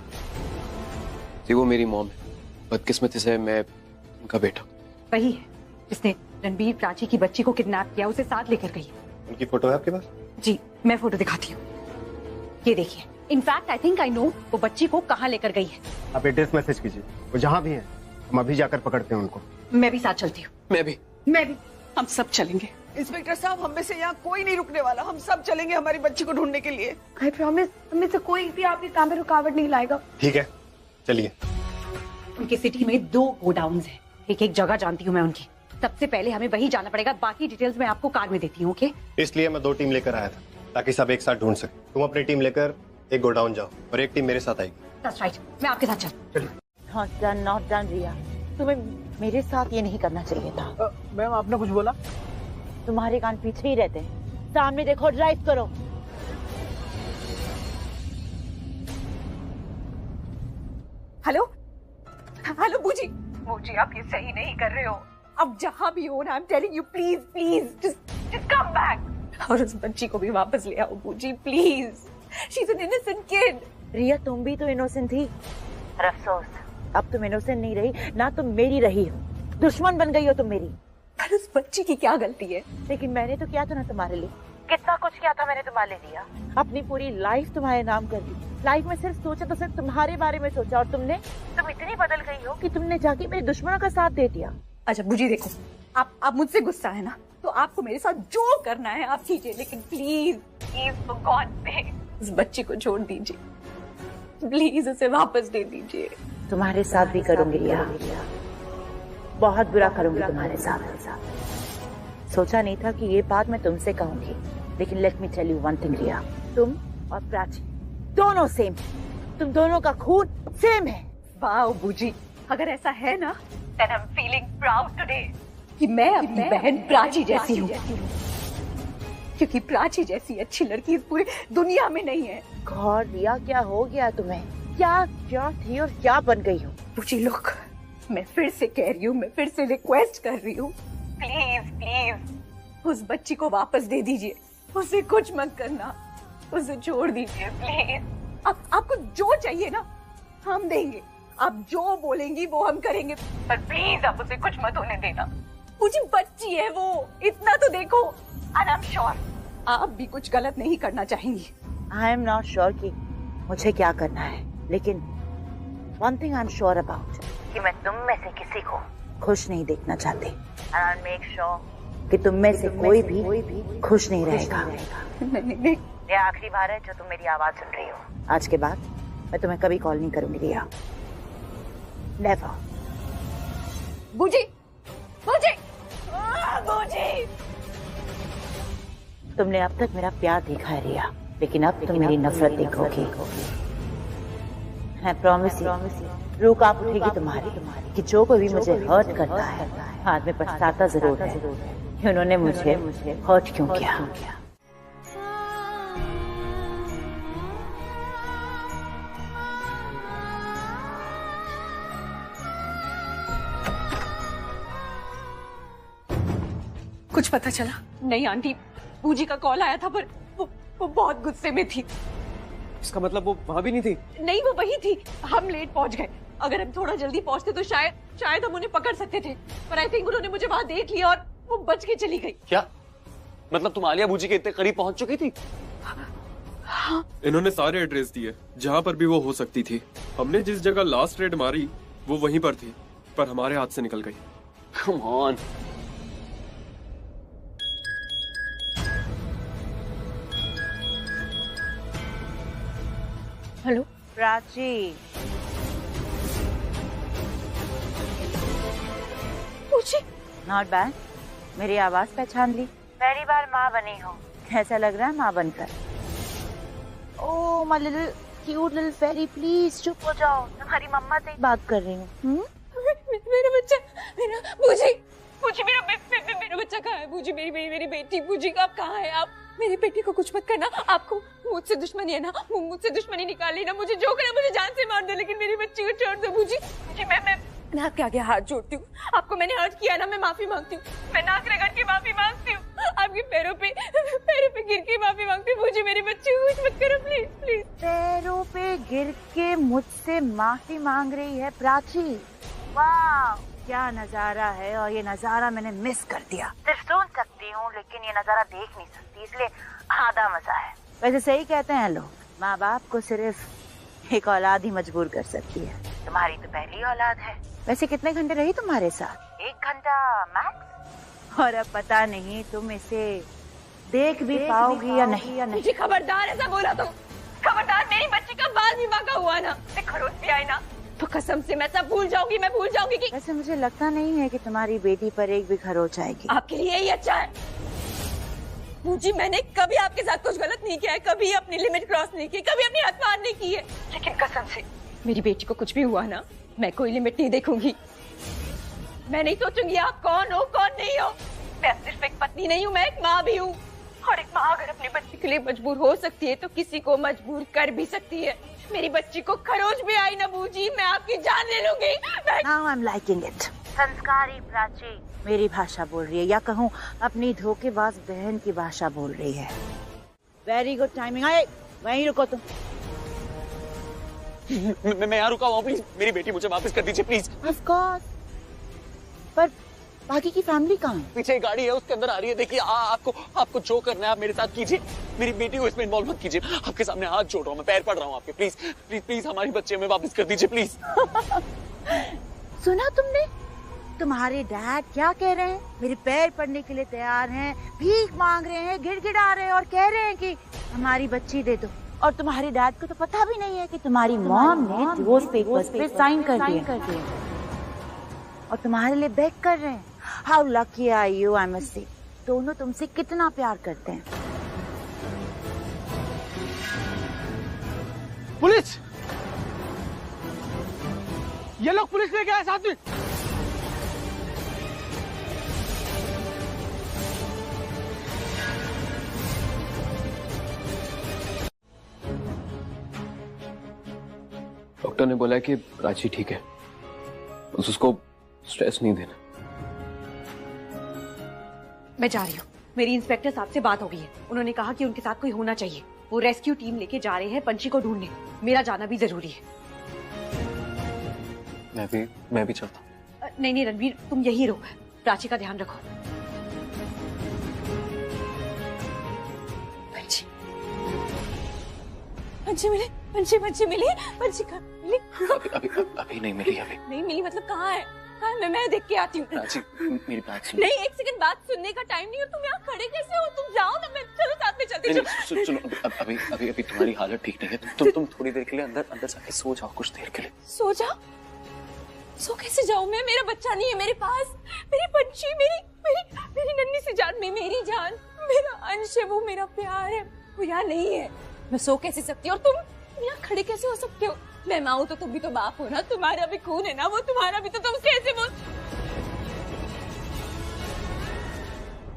जी वो मेरी मॉम है, बदकिस्मती से मैं उनका बेटा। वही है जिसने रणबीर प्राची की बच्ची को किडनैप किया, उसे साथ लेकर गई। उनकी फोटो है आपके पास? जी मैं फोटो दिखाती हूँ, ये देखिए। In fact I think I know वो बच्ची को कहाँ लेकर गई है। आप एड्रेस मैसेज कीजिए, वो जहाँ भी है हम अभी जाकर पकड़ते हैं उनको। मैं भी साथ चलती हूँ। मैं भी। हम सब चलेंगे। इंस्पेक्टर साहब, हम में से यहाँ कोई नहीं रुकने वाला, हम सब चलेंगे हमारी बच्ची को ढूंढने के लिए। आई प्रॉमिस, हमें से कोई भी आपके काम में रुकावट नहीं लाएगा। ठीक है चलिए। उनकी सिटी में 2 गोडाउन्स हैं, एक एक जगह जानती हूँ मैं उनकी। सबसे पहले हमें वही जाना पड़ेगा, बाकी डिटेल्स मैं आपको कार में देती हूँ। ओके? इसलिए मैं 2 टीम लेकर आया था ताकि सब एक साथ ढूंढ सके। तुम अपनी टीम लेकर एक गोडाउन जाओ और एक टीम मेरे साथ आएगी। That's right, मैं आपके साथ चल। नॉट डन रिया, तुम्हें मेरे साथ ये नहीं करना चाहिए था। मैम आपने कुछ बोला? तुम्हारे कान पीछे ही रहते हैं, सामने देखो, ड्राइव करो। हेलो हेलो बूजी, बूजी आप ये सही नहीं कर रहे हो। अब जहाँ भी हो ना, I am telling you, please please just come back और उस बच्ची को भी वापस ले आओ बूजी, please. She is an innocent kid. Riya तुम भी तो इनोसेंट थी, पर अफसोस अब तुम इनोसेंट नहीं रही ना, तुम मेरी रही हो, दुश्मन बन गई हो तुम मेरी। पर उस बच्ची की क्या गलती है? लेकिन मैंने तो किया था ना तुम्हारे लिए, कितना कुछ किया था मैंने तुम्हारे लिए। अपनी पूरी लाइफ तुम्हारे नाम कर दी। लाइफ में सिर्फ सोचा तो सिर्फ तुम्हारे बारे में सोचा, और तुम इतनी बदल गई हो कि तुमने जाके मेरे दुश्मनों का साथ दे दिया। अच्छा बूजी देखो, आप मुझसे गुस्सा है ना, तो आपको मेरे साथ जो करना है आप कीजिए, लेकिन please please for God sake उस बच्ची को छोड़ दीजिए, प्लीज उसे वापस दे दीजिए। तुम्हारे साथ भी करूंगी रिया, बहुत बुरा करूंगी तुम्हारे साथ। सोचा नहीं था कि ये बात मैं तुमसे कहूंगी, लेकिन let me tell you one thing Riya, तुम और प्राची दोनों सेम, तुम दोनों का खून सेम है। वाह बूजी, अगर ऐसा है ना, then I'm feeling proud today कि मैं अपनी बहन प्राची जैसी हूँ, क्योंकि प्राची जैसी अच्छी लड़की इस पूरी दुनिया में नहीं है। गॉड रिया, क्या हो गया तुम्हें? क्या थी और क्या बन गई हो? बूजी लोग, मैं फिर से कह रही हूँ, मैं फिर से रिक्वेस्ट कर रही हूँ, प्लीज प्लीज उस बच्ची को वापस दे दीजिए, उसे कुछ मत करना, उसे छोड़ दीजिए प्लीज। आपको जो चाहिए ना हम देंगे, आप जो बोलेंगी वो हम करेंगे, पर प्लीज आप उसे कुछ मत होने देना। मुझे बच्ची है वो, इतना तो देखो। And I'm sure आप भी कुछ गलत नहीं करना चाहेंगी। I am not sure कि मुझे क्या करना है, लेकिन one thing I'm sure about कि मैं तुम में से किसी को खुश नहीं देखना चाहती। And I'll make sure कि तुम में से कोई भी खुश नहीं रहेगा। नहीं। ये आखिरी बार है जो तुम मेरी आवाज सुन रही हो। आज के बाद मैं तुम्हें कभी कॉल नहीं करूंगी रिया, नेवर। बूजी, बूजी, बूजी। तुमने अब तक मेरा प्यार देखा है रिया, लेकिन अब तुम मेरी नफरत देखोगी। मैं प्रॉमिस रूह कांप उठेगी तुम्हारी कि जो कोई भी मुझे हर्ट करता है बाद में पछताता जरूर है कि उन्होंने मुझे हर्ट क्यों किया। कुछ पता चला? नहीं आंटी, बूजी का कॉल आया था पर वो बहुत गुस्से में थी। इसका मतलब वो वहां भी नहीं थी? नहीं, वो वही थी। हम लेट पहुंच गए। अगर हम थोड़ा जल्दी पहुंचते तो शायद हम उन्हें पकड़ सकते थे, पर आई थिंक उन्होंने मुझे वहां देख लिया और वो बच के चली गई। क्या मतलब तुम आलिया बूजी के इतने करीब पहुंच चुकी थी? हाँ। इन्होंने सारे एड्रेस दिए जहां पर भी वो हो सकती थी। हमने जिस जगह लास्ट रेड मारी वो वहीं पर थी, पर हमारे हाथ से निकल गई। Come on. Hello Prachi. Not bad, मेरी आवाज पहचान ली। पहली बार माँ बनी हो, कैसा लग रहा है माँ बनकर? Oh my little cute little fairy, please चुप हो जाओ, तुम्हारी मम्मा से ही बात कर रही हूँ। मेरा बच्चा, मेरा बूजी, मेरा बच्चा कहाँ है? बूजी, मेरी बेटी, बूजी आप कहाँ है? आप मेरी बेटी को कुछ मत करना। आपको मुझसे दुश्मनी है ना? मुझसे दुश्मनी निकाली ना। मुझे जो करना मुझे जान से मार दो, लेकिन मेरी बच्ची को छोड़ दो। बूजी, मैं आपके आगे हाथ जोड़ती हूँ। आपको मैंने हर्ट किया ना, मैं माफी मांगती हूँ। मैं नाक रगड़ के माफी मांगती हूँ, आपके पैरों पे गिर के माफी मांगती हूँ। मुझे मेरी बच्ची को कुछ मत करो प्लीज प्लीज। पैरों पे गिर के मुझसे माफी मांग रही है प्राची? वाह क्या नजारा है, और ये नजारा मैंने मिस कर दिया। सिर्फ सुन सकती हूँ लेकिन ये नजारा देख नहीं सकती, इसलिए आधा मजा है। वैसे सही कहते हैं लोग, माँ बाप को सिर्फ एक औलाद ही मजबूर कर सकती है। तुम्हारी तो पहली औलाद है। वैसे कितने घंटे रही तुम्हारे साथ? 1 घंटा मैक्स। और अब पता नहीं तुम इसे देख भी पाओगी या नहीं। मुझे खबरदार ऐसा बोला तो खबरदार। मेरी बच्ची का बाल भी बांका हुआ ना, खरोच भी आई ना, तो कसम से मैं सब भूल जाऊंगी। मैं भूल जाऊंगी कि वैसे मुझे लगता नहीं है कि तुम्हारी बेटी पर एक भी खरोच आएगी। आपके लिए यही अच्छा है। मुझे मैंने कभी आपके साथ कुछ गलत नहीं किया है, कभी अपनी लिमिट क्रॉस नहीं की, कभी अपनी हद पार नहीं की है। लेकिन कसम से मेरी बेटी को कुछ भी हुआ ना, मैं कोई लिमिट नहीं देखूंगी। मैं नहीं सोचूंगी आप कौन हो कौन नहीं हो। मैं सिर्फ एक पत्नी नहीं हूँ, मैं एक माँ भी हूँ। और एक माँ अगर अपने बच्चे के लिए मजबूर हो सकती है तो किसी को मजबूर कर भी सकती है। मेरी बच्ची को खरोच भी आई ना बूजी, मैं आपकी जान ले लूंगी। Now I'm liking it. संस्कारी प्राची मेरी भाषा बोल रही है, या कहूँ अपनी धोखेबाज बहन की भाषा बोल रही है। Very good timing. आए वहीं रुको तुम। मैं यहाँ रुका हूँ, प्लीज मेरी बेटी मुझे वापस कर दीजिए प्लीज। Of course. पर बाकी की फैमिली कहाँ है? पीछे एक गाड़ी है, उसके अंदर आ रही है। देखिए आपको जो करना है आप मेरे साथ कीजिए, मेरी बेटी को इसमें इन्वॉल्व मत कीजिए। आपके सामने हाथ जोड़ रहा हूँ, मैं पैर पड़ रहा हूँ आपके। प्लीज प्लीज प्लीज हमारी बच्ची हमें वापस कर दीजिए प्लीज। सुना तुमने? तुम्हारे डैड क्या कह रहे हैं? मेरे पैर पड़ने के लिए तैयार हैं, भीख मांग रहे हैं, गिड़गिड़ा रहे हैं और कह रहे हैं कि हमारी बच्ची दे दो। और तुम्हारे डैड को तो पता भी नहीं है कि तुम्हारी मॉम ने डिवोर्स पेपर्स पे साइन कर दिए और तुम्हारे लिए बेग कर रहे हैं। How lucky are you, I must say. दोनों तुमसे कितना प्यार करते हैं। पुलिस! ये लोग पुलिस लेके आए साथ में। डॉक्टर ने बोला है कि प्राची ठीक है, बस उसको स्ट्रेस नहीं देना। मैं जा रही हूँ। मेरी इंस्पेक्टर साहब से बात हो गई है। उन्होंने कहा कि उनके साथ कोई होना चाहिए। वो रेस्क्यू टीम लेके जा रहे हैं पंछी को ढूंढने। मेरा जाना भी जरूरी है। मैं भी चलता हूँ। नहीं रणवीर, तुम यही रहो। प्राची का ध्यान रखो। पंछी मिली, पंछी मिली। अभी नहीं मिली। अभी नहीं मिली मतलब कहाँ है? मैं देख के आती हूँ। प्राची मेरी बात सुन। नहीं, एक सेकंड बात सुनने का टाइम नहीं। और तुम यहाँ खड़े कैसे हो? तुम जाओ ना, मैं चलो साथ में चलते। सुनो अभी तुम्हारी हालत ठीक नहीं है। तुम थोड़ी देर के लिए अंदर जाके सो जाओ, कुछ देर के लिए। सो जाओ? सो कैसे जाऊँ मैं? मेरा बच्चा नहीं है मेरे पास। मेरी पंछी, मेरी नन्ही सी जान, मेरी जान, मेरा अंश है, वो मेरा प्यार है, वो यहाँ नहीं है। मैं सो कैसे सकती हूँ? और तुम यहाँ खड़े कैसे हो सकते हो? मैं माँ हूँ तो तुम भी तो बाप हो ना। तुम्हारा भी खून है ना, वो तुम्हारा भी। तो तुम कैसे बोल?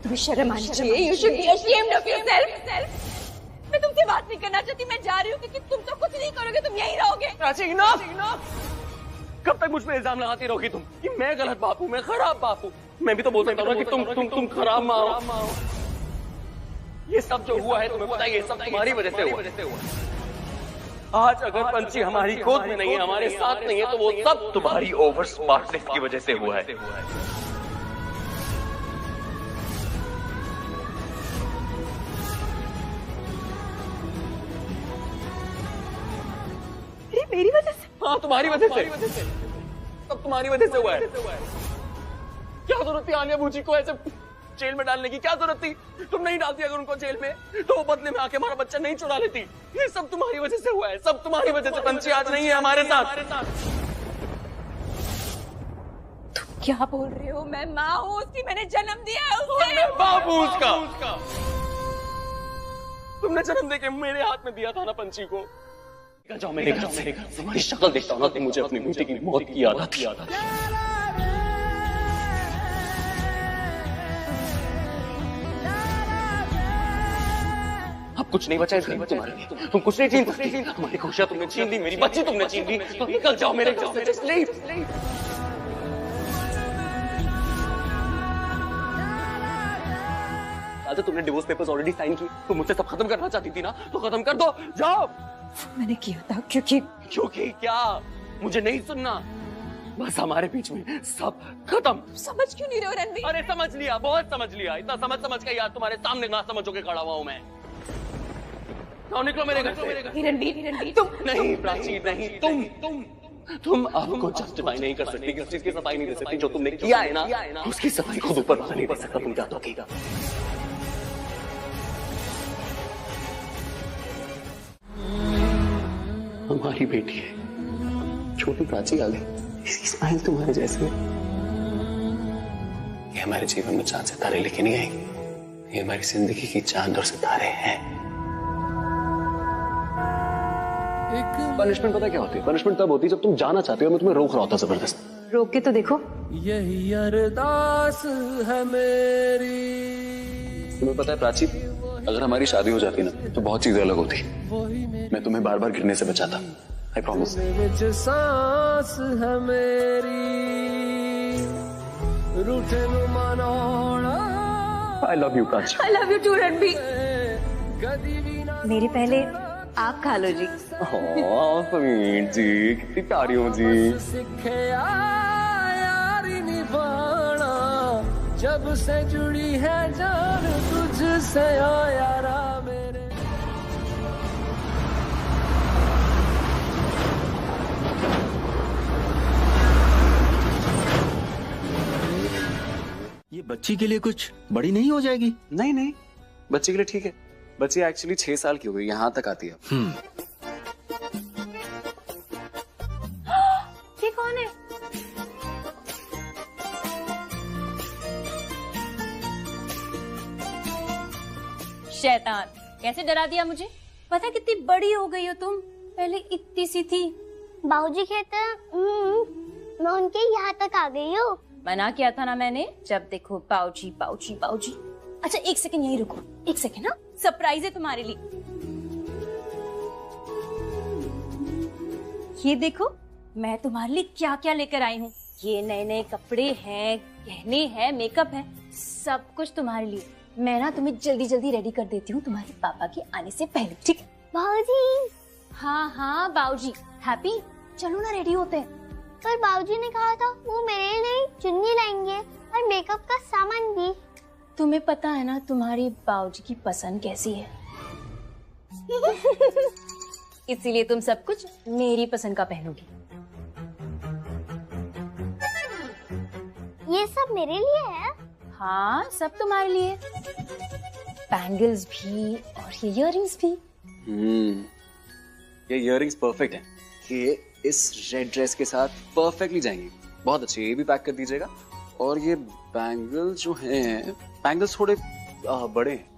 तुम्हें शर्म आनी चाहिए। You should be ashamed of yourself. मैं तुमसे बात नहीं करना चाहती। मैं जा रही हूँ क्योंकि तुम तो कुछ नहीं करोगे, तुम यहीं रहोगे। प्राची इनफ! कब तक मुझ पे इल्जाम लगाती रहोगी तुम कि मैं गलत बाप हूँ, मैं खराब बाप हूँ? मैं भी तो बोल सकता हूँ कि तुम खराब माँ हो। ये सब जो हुआ है तुम्हें पता है, ये सब तुम्हारी वजह से हुआ। आज अगर पंछी हमारी गोद में नहीं है, हमारे साथ नहीं है, तो वो सब तुम्हारी ओवर स्मार्टनेस की वजह से हुआ है। मेरी वजह से? हाँ, तुम्हारी वजह से। सब तुम्हारी वजह से हुआ है। क्या जरूरत थी आलिया भूजी को ऐसे जेल में डालने की? क्या जरूरत थी? तुम नहीं डालती अगर उनको जेल में, तो वो बदले में आके हमारा बच्चा नहीं चुरा लेती। ये सब तुम्हारी वजह से हुआ है, सब तुम्हारी वजह से। पंछी आज नहीं है हमारे साथ। तुम क्या बोल रहे हो? मैं माँ हूँ उसकी, मैंने जन्म दिया है उसे। मैं बाप हूँ उसका। तुमने जन्म देके मेरे हाथ में दिया था ना पंछी को। जाओ मेरे घर से। तुम्हारी शक्ल देखता हूँ ना, मुझे अपनी बेटी की मौत की याद आती है। अब कुछ नहीं बचा इस घर में तुम्हारे लिए। तुम कुछ नहीं छीन सकती। तुम्हारी खुशियां तुमने छीन ली, मेरी बच्ची तुमने छीन ली। तो निकल जाओ मेरे घर से। Just leave. आज तुमने डिवोर्स पेपर्स ऑलरेडी साइन की। तुम मुझसे सब खत्म करना चाहती थी ना, तो खत्म कर दो। जाओ। मैंने किया था क्योंकि क्या? मुझे नहीं सुनना। बस हमारे बीच में सब खत्म। समझ क्यों नहीं रहे हो रणबीर? अरे समझ लिया, बहुत समझ लिया। इतना समझ के यार तुम्हारे सामने ना समझ के खड़ा हुआ हूं मैं। निकलो मेरे घर से। रणबीर तुम नहीं प्राची, नहीं। तुम आपको जस्टिफाई नहीं कर सकती, किस चीज की सफाई नहीं दे सकती। जो तुमने किया है ना, उसकी सफाई खुद ऊपर वाला नहीं दे सकता। तुम क्या दोगेगा? हमारी बेटी है, छोटी प्राची आ गई। इसकी स्माइल तुम्हारे जैसे। ये हमारे जीवन में चांद सितारे लेके नहीं आएंगे। ये हमारी जिंदगी की चांद और सितारे हैं। पनिशमेंट पता क्या होती है? पनिशमेंट तब होती है जब तुम जाना चाहते हो, मैं तुम्हें रोक रहा होता जबरदस्त। रोक के तो देखो। यही अरदास है मेरी। तुम्हें पता है प्राची, अगर हमारी शादी हो जाती ना, तो बहुत चीजें अलग होती। मैं तुम्हें बार बार गिरने से बचाता। I promise. सांस है मेरी, रूठे I love you Prachi. I love you too Ranbir. मेरे पहले आप खा लो जी। समीर जी, कितनी प्यारी हो जी। यारी निभाना, जब से जुड़ी है जान तुझसे ओ यारा मेरे। ये बच्ची के लिए कुछ बड़ी नहीं हो जाएगी? नहीं, बच्ची के लिए ठीक है। बच्ची एक्चुअली 6 साल की हो गई, यहाँ तक आती है। ये कौन है? शैतान, कैसे डरा दिया मुझे। पता कितनी बड़ी हो गई हो तुम, पहले इतनी सी थी। बाबूजी कहते हैं मैं उनके यहाँ तक आ गई हूँ। मना किया था ना मैंने, जब देखो पाउची पाउची पाउची। अच्छा एक सेकंड यहीं रुको, एक सेकंड। ना सरप्राइज है तुम्हारे लिए। ये देखो मैं तुम्हारे लिए क्या क्या लेकर आई हूँ। ये नए नए कपड़े हैं, गहने हैं, मेकअप है, सब कुछ तुम्हारे लिए। मैं ना तुम्हें जल्दी जल्दी रेडी कर देती हूँ तुम्हारे पापा के आने से पहले, ठीक है? बाबूजी। हाँ बाबूजी। हैप्पी, चलो ना रेडी होते हैं। पर बाबूजी ने कहा था वो मेरे लिए चुन्नी लाएंगे और मेकअप का सामान भी। तुम्हें पता है ना तुम्हारी बाबूजी की पसंद कैसी है। इसीलिए तुम सब कुछ मेरी पसंद का पहनोगी। ये सब मेरे लिए है? हाँ, सब तुम्हारे लिए। बैंगल्स भी और ये इयररिंग्स भी। ये इयररिंग्स परफेक्ट हैं। ये इस रेड ड्रेस के साथ परफेक्टली जाएंगी। बहुत अच्छे, ये भी पैक कर दीजिएगा। और ये बैंगल्स जो हैं, बैंगल्स थोड़े बड़े हैं।